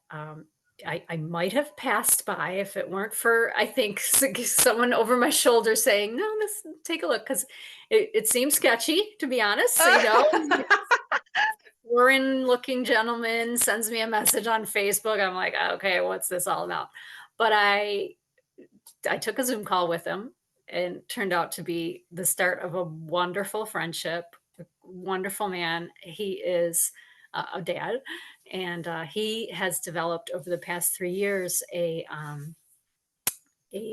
I might have passed by if it weren't for, I think, someone over my shoulder saying, "No, this take a look," because it seems sketchy, to be honest. Foreign looking gentleman sends me a message on Facebook. I'm like, okay, what's this all about? But I took a Zoom call with him, and it turned out to be the start of a wonderful friendship. A wonderful man. He is a dad, and he has developed over the past 3 years a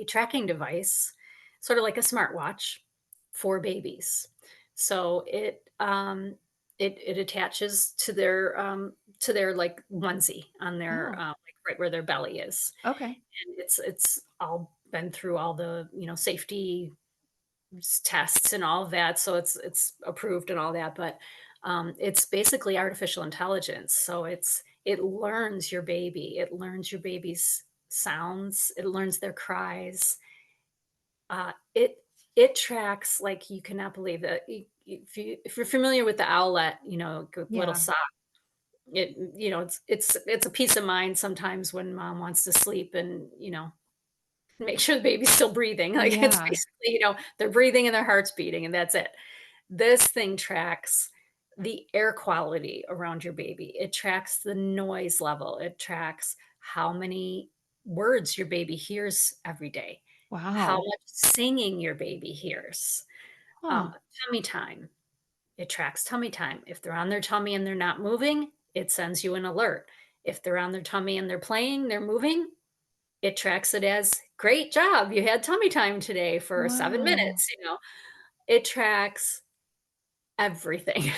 tracking device, sort of like a smartwatch for babies. So it attaches to their like onesie on their Oh, like right where their belly is, okay. and it's all been through all the safety tests and all of that, so it's approved and all that. But it's basically artificial intelligence. So it learns your baby. It learns your baby's sounds. It learns their cries. It tracks like you cannot believe that. If you're familiar with the owlet, little Yeah. sock. It's a peace of mind sometimes when mom wants to sleep, and make sure the baby's still breathing. Like, it's Yeah. basically, they're breathing and their heart's beating, and that's it. This thing tracks the air quality around your baby. It tracks the noise level. It tracks how many words your baby hears every day, how Wow. much singing your baby hears. Huh. Tummy time. It tracks tummy time. If they're on their tummy and they're not moving, it sends you an alert. If they're on their tummy and they're playing, they're moving, it tracks it as great job. You had tummy time today for 7 minutes. Wow. It tracks everything.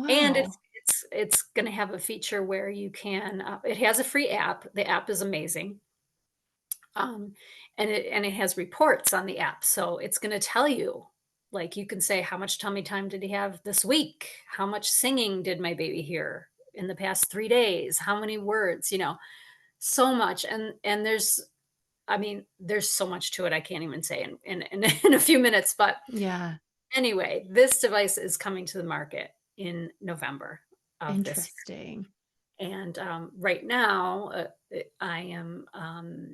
And Wow. it's going to have a feature where you can, it has a free app. The app is amazing. Um, and it has reports on the app. So it's going to tell you, like, you can say, how much tummy time did he have this week? How much singing did my baby hear in the past 3 days? How many words, so much. And there's so much to it. I can't even say in a few minutes. But Yeah. anyway, this device is coming to the market in November of this Interesting. year. And right now, I am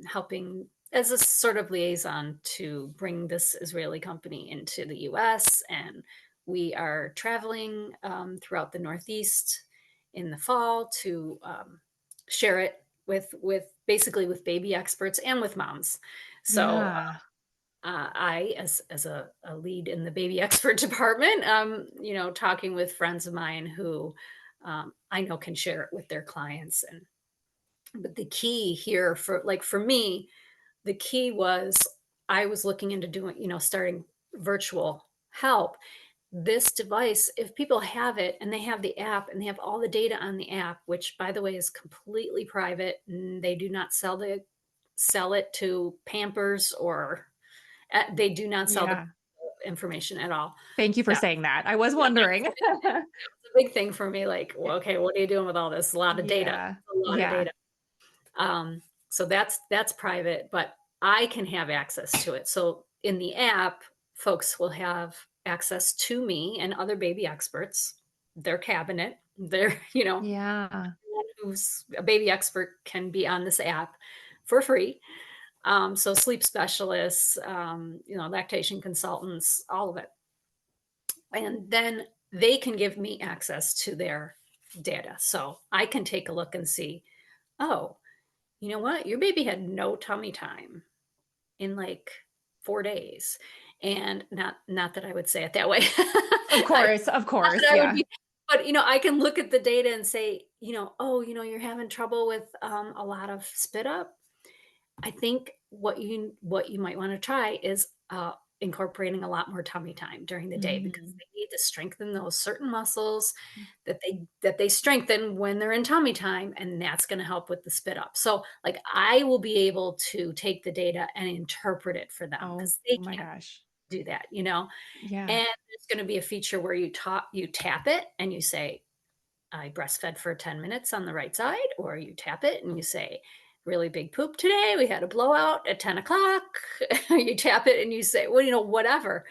helping as a sort of liaison to bring this Israeli company into the US. And we are traveling throughout the Northeast in the fall to share it with basically with baby experts and with moms. So Yeah. I, as a lead in the baby expert department, talking with friends of mine who I know can share it with their clients. And but the key here for me, the key was I was looking into doing, starting virtual help. This device, if people have it and they have the app and they have all the data on the app, which by the way is completely private, and they do not sell it to Pampers, or they do not sell the Yeah. information at all. Thank you for That saying that. I was that wondering. was a big thing for me. Like, well, okay, what are you doing with all this? A lot of data. Yeah. A lot of Yeah. data. So that's private, but I can have access to it. So in the app, folks will have access to me and other baby experts, their cabinet, their, Yeah. who's a baby expert can be on this app for free. So sleep specialists, lactation consultants, all of it. And then they can give me access to their data. So I can take a look and see, oh, you know what? Your baby had no tummy time in like 4 days. And not that I would say it that way. Of Not course. that I would Yeah. be, but, I can look at the data and say, "Oh, you're having trouble with, a lot of spit up." I think what you might wanna try is, incorporating a lot more tummy time during the day because Mm. they need to strengthen those certain muscles that they strengthen when they're in tummy time, and that's gonna help with the spit up. So, like, I will be able to take the data and interpret it for them Oh because they my can't gosh. do that, Yeah. and there's gonna be a feature where you tap it and you say, "I breastfed for 10 minutes on the right side," or you tap it and you say, "Really big poop today. We had a blowout at 10 o'clock." You tap it and you say, well, whatever.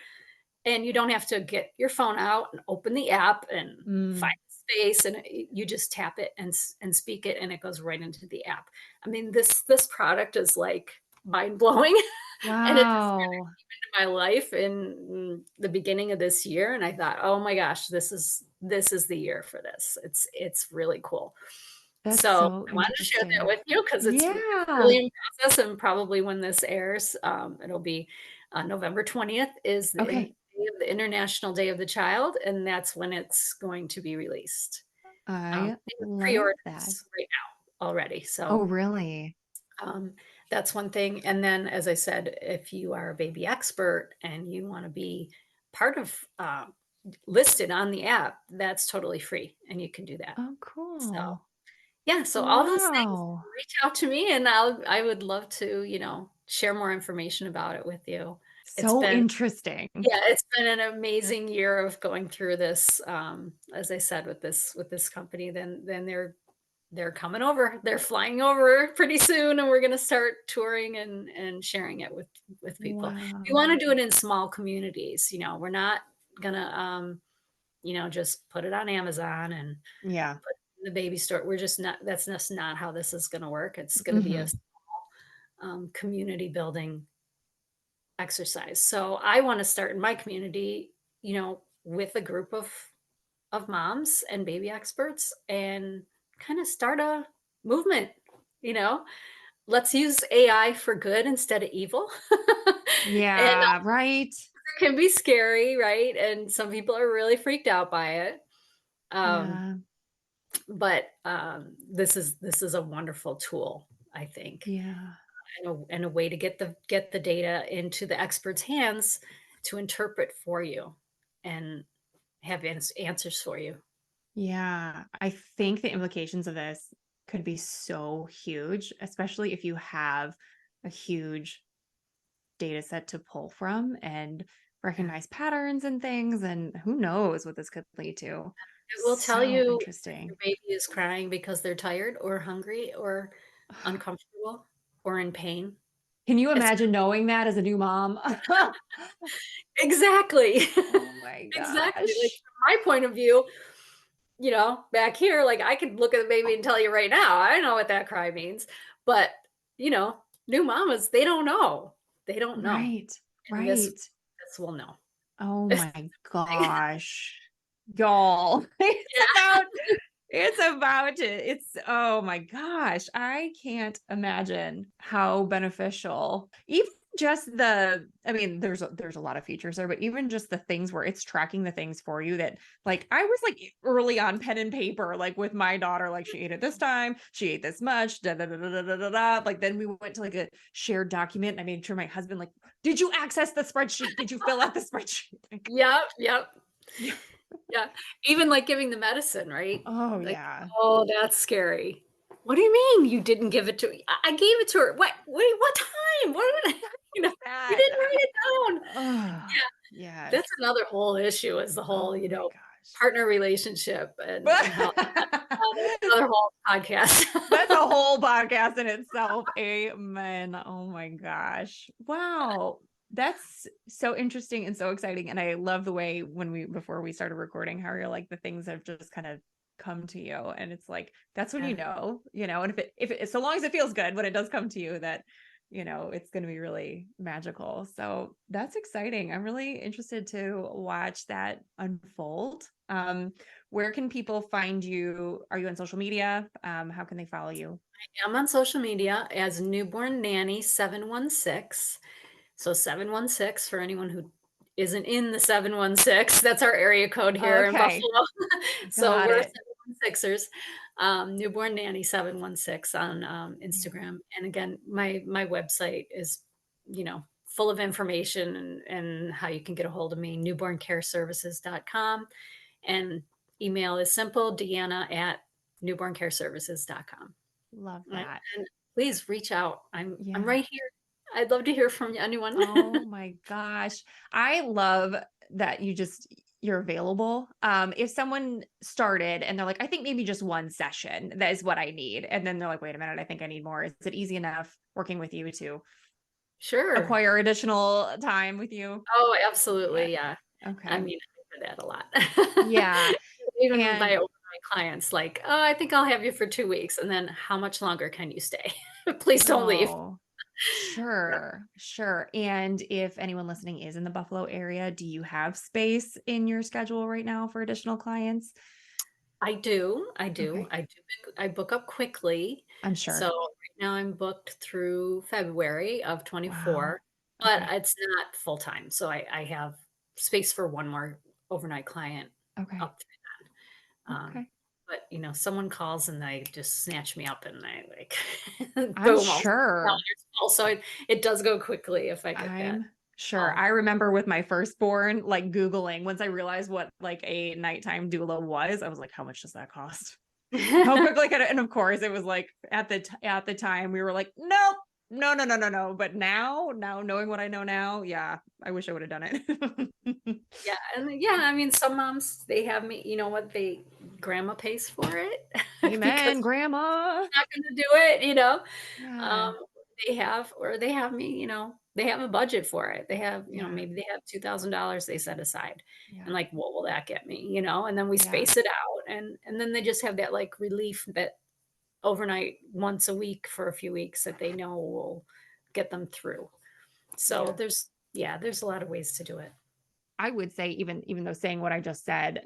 And you don't have to get your phone out and open the app and find Mm. space. And you just tap it and speak it, and it goes right into the app. I mean, this product is like mind blowing, and it's Wow. my life in the beginning of this year, and I thought, "Oh my gosh, this is the year for this." It's really cool. That's So, so I wanted to share that interesting. with you because it's Yeah. really in process, and probably when this airs, it'll be, November 20th is the Okay. International Day of the Child, and that's when it's going to be released. I They have love that. pre-orders right now already, Oh, so really? um, that's one thing. And then, as I said, if you are a baby expert and you want to be part of listed on the app, that's totally free, and you can do that. Oh, So cool. yeah, so all those things, Wow. reach out to me, and I would love to share more information about it with you. It's So been interesting. Yeah, it's been an amazing year of going through this. As I said, with this company, then they're coming over. They're flying over pretty soon, and we're gonna start touring and sharing it with people. We Wow. wanna do it in small communities, we're not gonna, just put it on Amazon and Yeah. put it in the baby store. We're just not That's just not how this is gonna work. It's gonna be a Hmm. community building exercise. So I wanna start in my community, with a group of moms and baby experts and kinda start a movement, you know? Let's use AI for good instead of evil. And Yeah. Right. it can be scary, right? And some people are really freaked out by it. Um, Yeah. but this is a wonderful tool, I think, Yeah. and a way to get the data into the experts' hands to interpret for you and have answers for you. Yeah. I think the implications of this could be so huge, especially if you have a huge data set to pull from and Yeah. recognize patterns and things. And who knows what this could lead to. It will tell So you if interesting. your baby is crying because they're tired or hungry or uncomfortable or in pain. Can you It's imagine knowing that as a new mom? Exactly. Oh my Exactly. Like, gosh. from my point of view, back here, like, I could look at the baby and tell you right now, I know what that cry means. But, you know, new mamas, they don't know. They don't know. Right. And this Right. this will know. Oh This my thing. gosh. Y'all. It's about to, oh my gosh. I can't imagine how beneficial. Even just I mean, there's a lot of features there, but even just the things where it's tracking the things for you that like I was like early on pen and paper, like with my daughter, like she ate it this time, she ate this much, da da da da da da da. Da. Like then we went to like a shared document and I made sure my husband, like, did you access the spreadsheet? Did you fill out the spreadsheet? Like, Yep, yep. yeah. Yeah, even, like, giving the medicine, right? Oh Like, yeah. "Oh, that's scary." "What do you mean you didn't give it to me?" I gave it to her." "What? Wait, what time? What?" You know, "You That. didn't write it down." Oh, Yeah, yes. that's another whole issue is the whole, Oh my gosh. partner relationship and how that's another whole podcast. That's a whole podcast in itself. Amen. Oh my gosh. Wow. That's so interesting and so exciting. And I love the way before we started recording, how you're like the things have just kind of come to you. And it's like, that's when Yeah, and if so long as it feels good when it does come to you, that it's going to be really magical. So that's exciting. I'm really interested to watch that unfold. Where can people find you? Are you on social media? How can they follow you? I'm on social media as Newborn Nanny 716. So 716 for anyone who isn't in the 716. That's our area code here in Okay, Buffalo. So got we're it. 716ers. Newborn Nanny 716 on Yeah, Instagram. And again, my website is, full of information and how you can get a hold of me, newborncareservices.com. And email is simple, Deanna at newborncareservices.com. love Right, that. and please reach out. I'm Yeah. right here. I'd love to hear from anyone. Oh my gosh. I love that you're available. If someone started and they're like, I think maybe just one session, that is what I need. And then they're like, wait a minute, I think I need more. Is it easy enough working with you to Sure. acquire additional time with you? Oh, Yeah. absolutely, yeah. I Okay. mean, I hear that a lot. Yeah. Even by And my clients, like, "Oh, I think I'll have you for 2 weeks," and then, "How much longer can you stay? Please don't leave." oh, Yeah. sure, sure. And if anyone listening is in the Buffalo area, do you have space in your schedule right now for additional clients? I do. Okay. I book up quickly. I'm So sure. right now I'm booked through February of '24, Wow. but Okay. it's not full time. So I have space for one more overnight client Okay. up through that. Okay. But someone calls and they just snatch me up and I like I'm boom, all sure. calendar's full. So it does go quickly if I get that I'm sure. call. I remember with my firstborn, like Googling, once I realized what like a nighttime doula was, I was like, how much does that cost? How quickly could it? And of course, it was like at the time we were like, nope, no, no, no, no, no. But now knowing what I know now, yeah, I wish I would have done it. Yeah, and yeah, I mean, some moms, they have me, you know what, grandma pays for it Amen, because grandma. not gonna do it. Yeah, Um, they have me, they have a budget for it. They have, yeah, maybe they have $2,000 they set aside. And yeah, like, what will that get me? And then we yeah, space it out and then they just have that like relief that overnight once a week for a few weeks that they know will get them through. So yeah. there's a lot of ways to do it. I would say even though saying what I just said,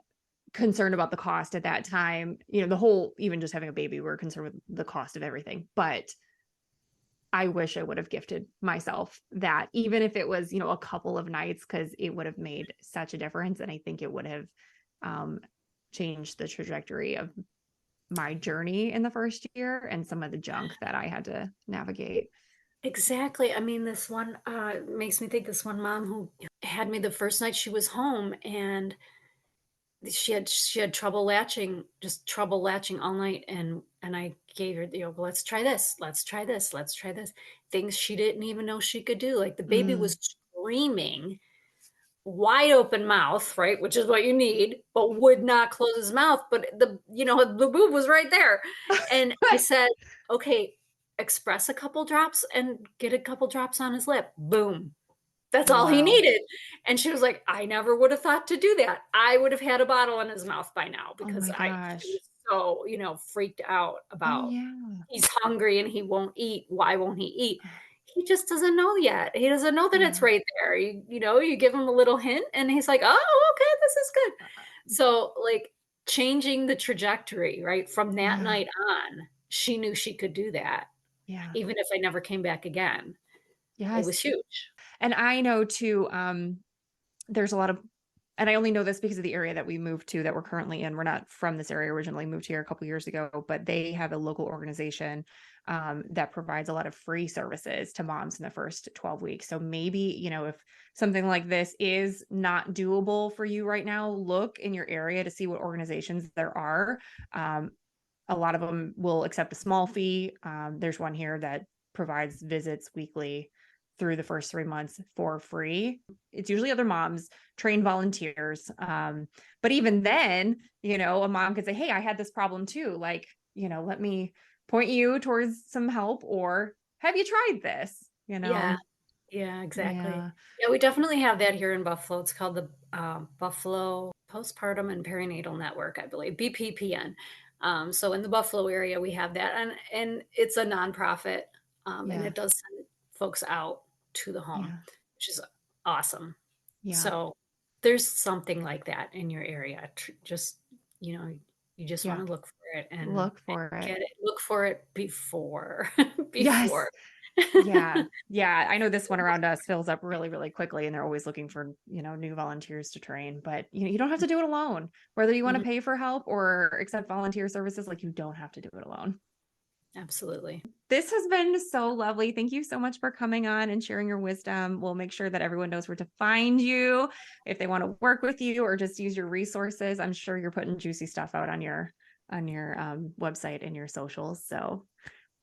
concerned about the cost at that time, the whole even just having a baby, we're concerned with the cost of everything. But I wish I would have gifted myself that, even if it was, a couple of nights, because it would have made such a difference. And I think it would have um, changed the trajectory of my journey in the first year and some of the junk that I had to navigate. Exactly. I mean, this one makes me think this one mom who had me the first night she was home and she had trouble latching, just trouble latching all night and I gave her, well, let's try this. Let's try this. Let's try this. Things she didn't even know she could do. Like the baby Mm. was screaming, wide open mouth, right? Which is what you need, but would not close his mouth. But the boob was right there. And I said, okay, express a couple drops and get a couple drops on his lip. Boom. That's all he Wow. needed. And she was like, I never would have thought to do that. I would have had a bottle in his mouth by now Oh because my she was gosh. so, freaked out Oh about yeah. he's hungry and he won't eat. Why won't he eat? He just doesn't know yet. He doesn't know that it's Yeah. right there. You give him a little hint and he's like, oh, okay, this is good. So, like, changing the trajectory, right? From that Yeah. night on, she knew she could do that, Yeah. even if I never came back again. It was Yes. huge. And I know too, there's a lot of, and I only know this because of the area that we moved to that we're currently in. We're not from this area originally, moved here a couple years ago, but they have a local organization that provides a lot of free services to moms in the first 12 weeks. So maybe, if something like this is not doable for you right now, look in your area to see what organizations there are. Um, a lot of them will accept a small fee. There's one here that provides visits weekly through the first 3 months for free. It's usually other moms, trained volunteers. But even then, a mom could say, hey, I had this problem too. Like, let me point you towards some help, or have you tried this? Yeah. Yeah, exactly. Yeah. Yeah, we definitely have that here in Buffalo. It's called the Buffalo Postpartum and Perinatal Network, I believe, BPPN. So in the Buffalo area, we have that, and it's a nonprofit, and Yeah. it does send folks out to the home, Yeah. which is awesome. Yeah. So there's something like that in your area. Just, you know, you just want Yeah. to look for it and Look for it. get it. Look for it before, Yes. before. Yeah. Yeah. I know this one around us fills up really, really quickly and they're always looking for, new volunteers to train, but you don't have to do it alone. Whether you want to Mhm. pay for help or accept volunteer services, like you don't have to do it alone. Absolutely. This has been so lovely. Thank you so much for coming on and sharing your wisdom. We'll make sure that everyone knows where to find you if they want to work with you or just use your resources. I'm sure you're putting juicy stuff out on your website and your socials. So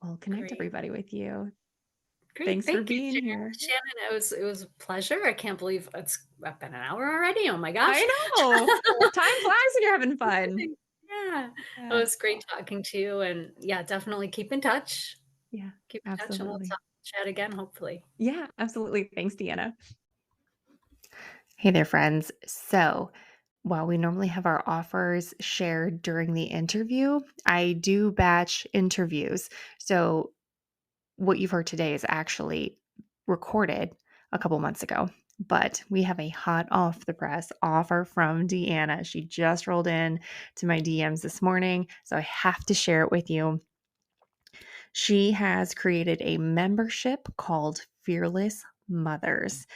we'll connect Great. everybody with you. Great. Thanks for Thank you, being here. Shannon. It was a pleasure. I can't believe it's been an hour already. Oh my gosh. I know. Time flies when you're having fun. Yeah. It Yeah. was great talking to you. And yeah, definitely keep in touch. Yeah. Keep in touch and we'll Absolutely. chat again, hopefully. Yeah, absolutely. Thanks, Deanna. Hey there, friends. So, while we normally have our offers shared during the interview, I do batch interviews. So, what you've heard today is actually recorded a couple months ago, but we have a hot off the press offer from Deanna. She just rolled in to my DMs this morning, so I have to share it with you. She has created a membership called Fearless Mothers,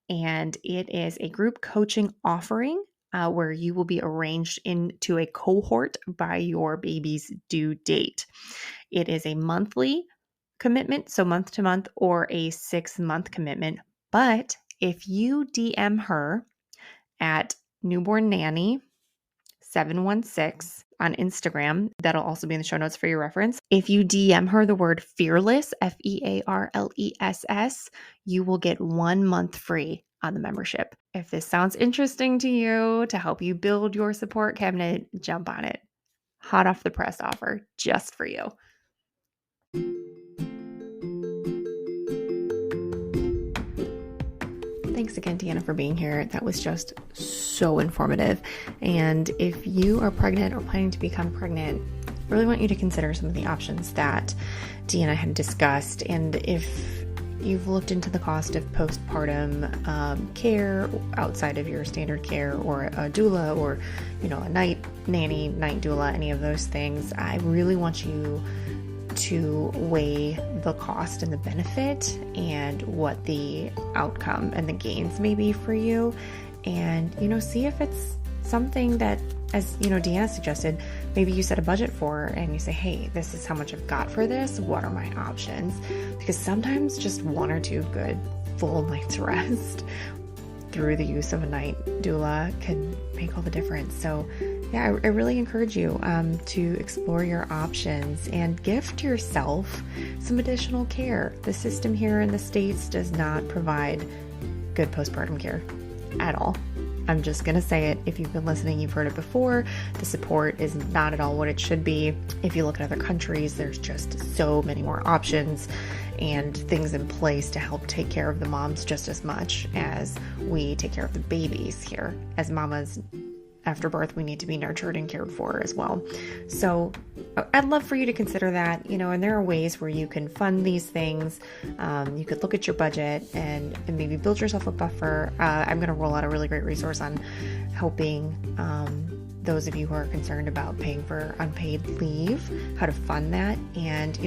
and it is a group coaching offering where you will be arranged into a cohort by your baby's due date. It is a monthly commitment, so month to month, or a 6-month commitment. But if you DM her at Newborn Nanny 716 on Instagram, that'll also be in the show notes for your reference. If you DM her the word fearless, FEARLESS, you will get 1 month free on the membership. If this sounds interesting to you to help you build your support cabinet, jump on it. Hot off the press offer just for you. Thanks again, Deanna, for being here. That was just so informative. And if you are pregnant or planning to become pregnant, I really want you to consider some of the options that Deanna had discussed. And if you've looked into the cost of postpartum care outside of your standard care, or a doula, or a night nanny, night doula, any of those things, I really want you to weigh the cost and the benefit and what the outcome and the gains may be for you, and see if it's something that, as Deanna suggested, maybe you set a budget for and you say, hey, this is how much I've got for this, what are my options? Because sometimes just 1 or 2 good full night's rest through the use of a night doula can make all the difference. So yeah, I really encourage you to explore your options and gift yourself some additional care. The system here in the States does not provide good postpartum care at all. I'm just going to say it. If you've been listening, you've heard it before. The support is not at all what it should be. If you look at other countries, there's just so many more options and things in place to help take care of the moms just as much as we take care of the babies here. As mamas, after birth, we need to be nurtured and cared for as well. So I'd love for you to consider that, and there are ways where you can fund these things. You could look at your budget and maybe build yourself a buffer. I'm going to roll out a really great resource on helping those of you who are concerned about paying for unpaid leave, how to fund that. And,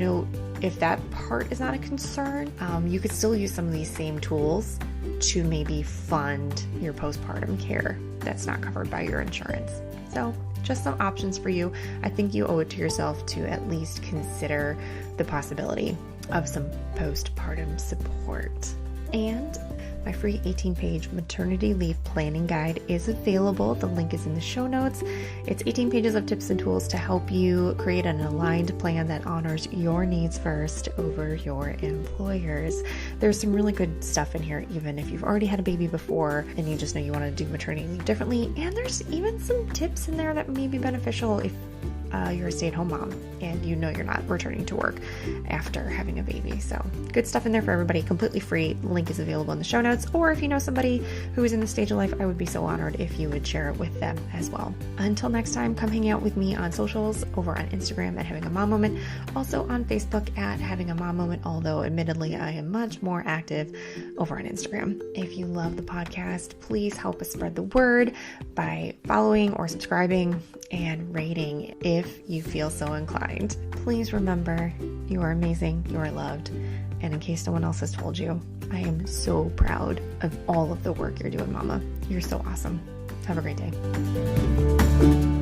if that part is not a concern, you could still use some of these same tools to maybe fund your postpartum care that's not covered by your insurance. So just some options for you. I think you owe it to yourself to at least consider the possibility of some postpartum support. And my free 18-page maternity leave planning guide is available. The link is in the show notes. It's 18 pages of tips and tools to help you create an aligned plan that honors your needs first over your employer's. There's some really good stuff in here, even if you've already had a baby before and you just know you want to do maternity leave differently. And there's even some tips in there that may be beneficial if you're a stay-at-home mom and you know you're not returning to work after having a baby. So good stuff in there for everybody, completely free. Link is available in the show notes, or if you know somebody who is in this stage of life, I would be so honored if you would share it with them as well. Until next time, come hang out with me on socials, over on Instagram at Having a Mom Moment, also on Facebook at Having a Mom Moment, although admittedly I am much more active over on Instagram. If you love the podcast, please help us spread the word by following or subscribing and rating if you feel so inclined. Please remember, you are amazing, you are loved, and in case no one else has told you, I am so proud of all of the work you're doing, Mama. You're so awesome. Have a great day.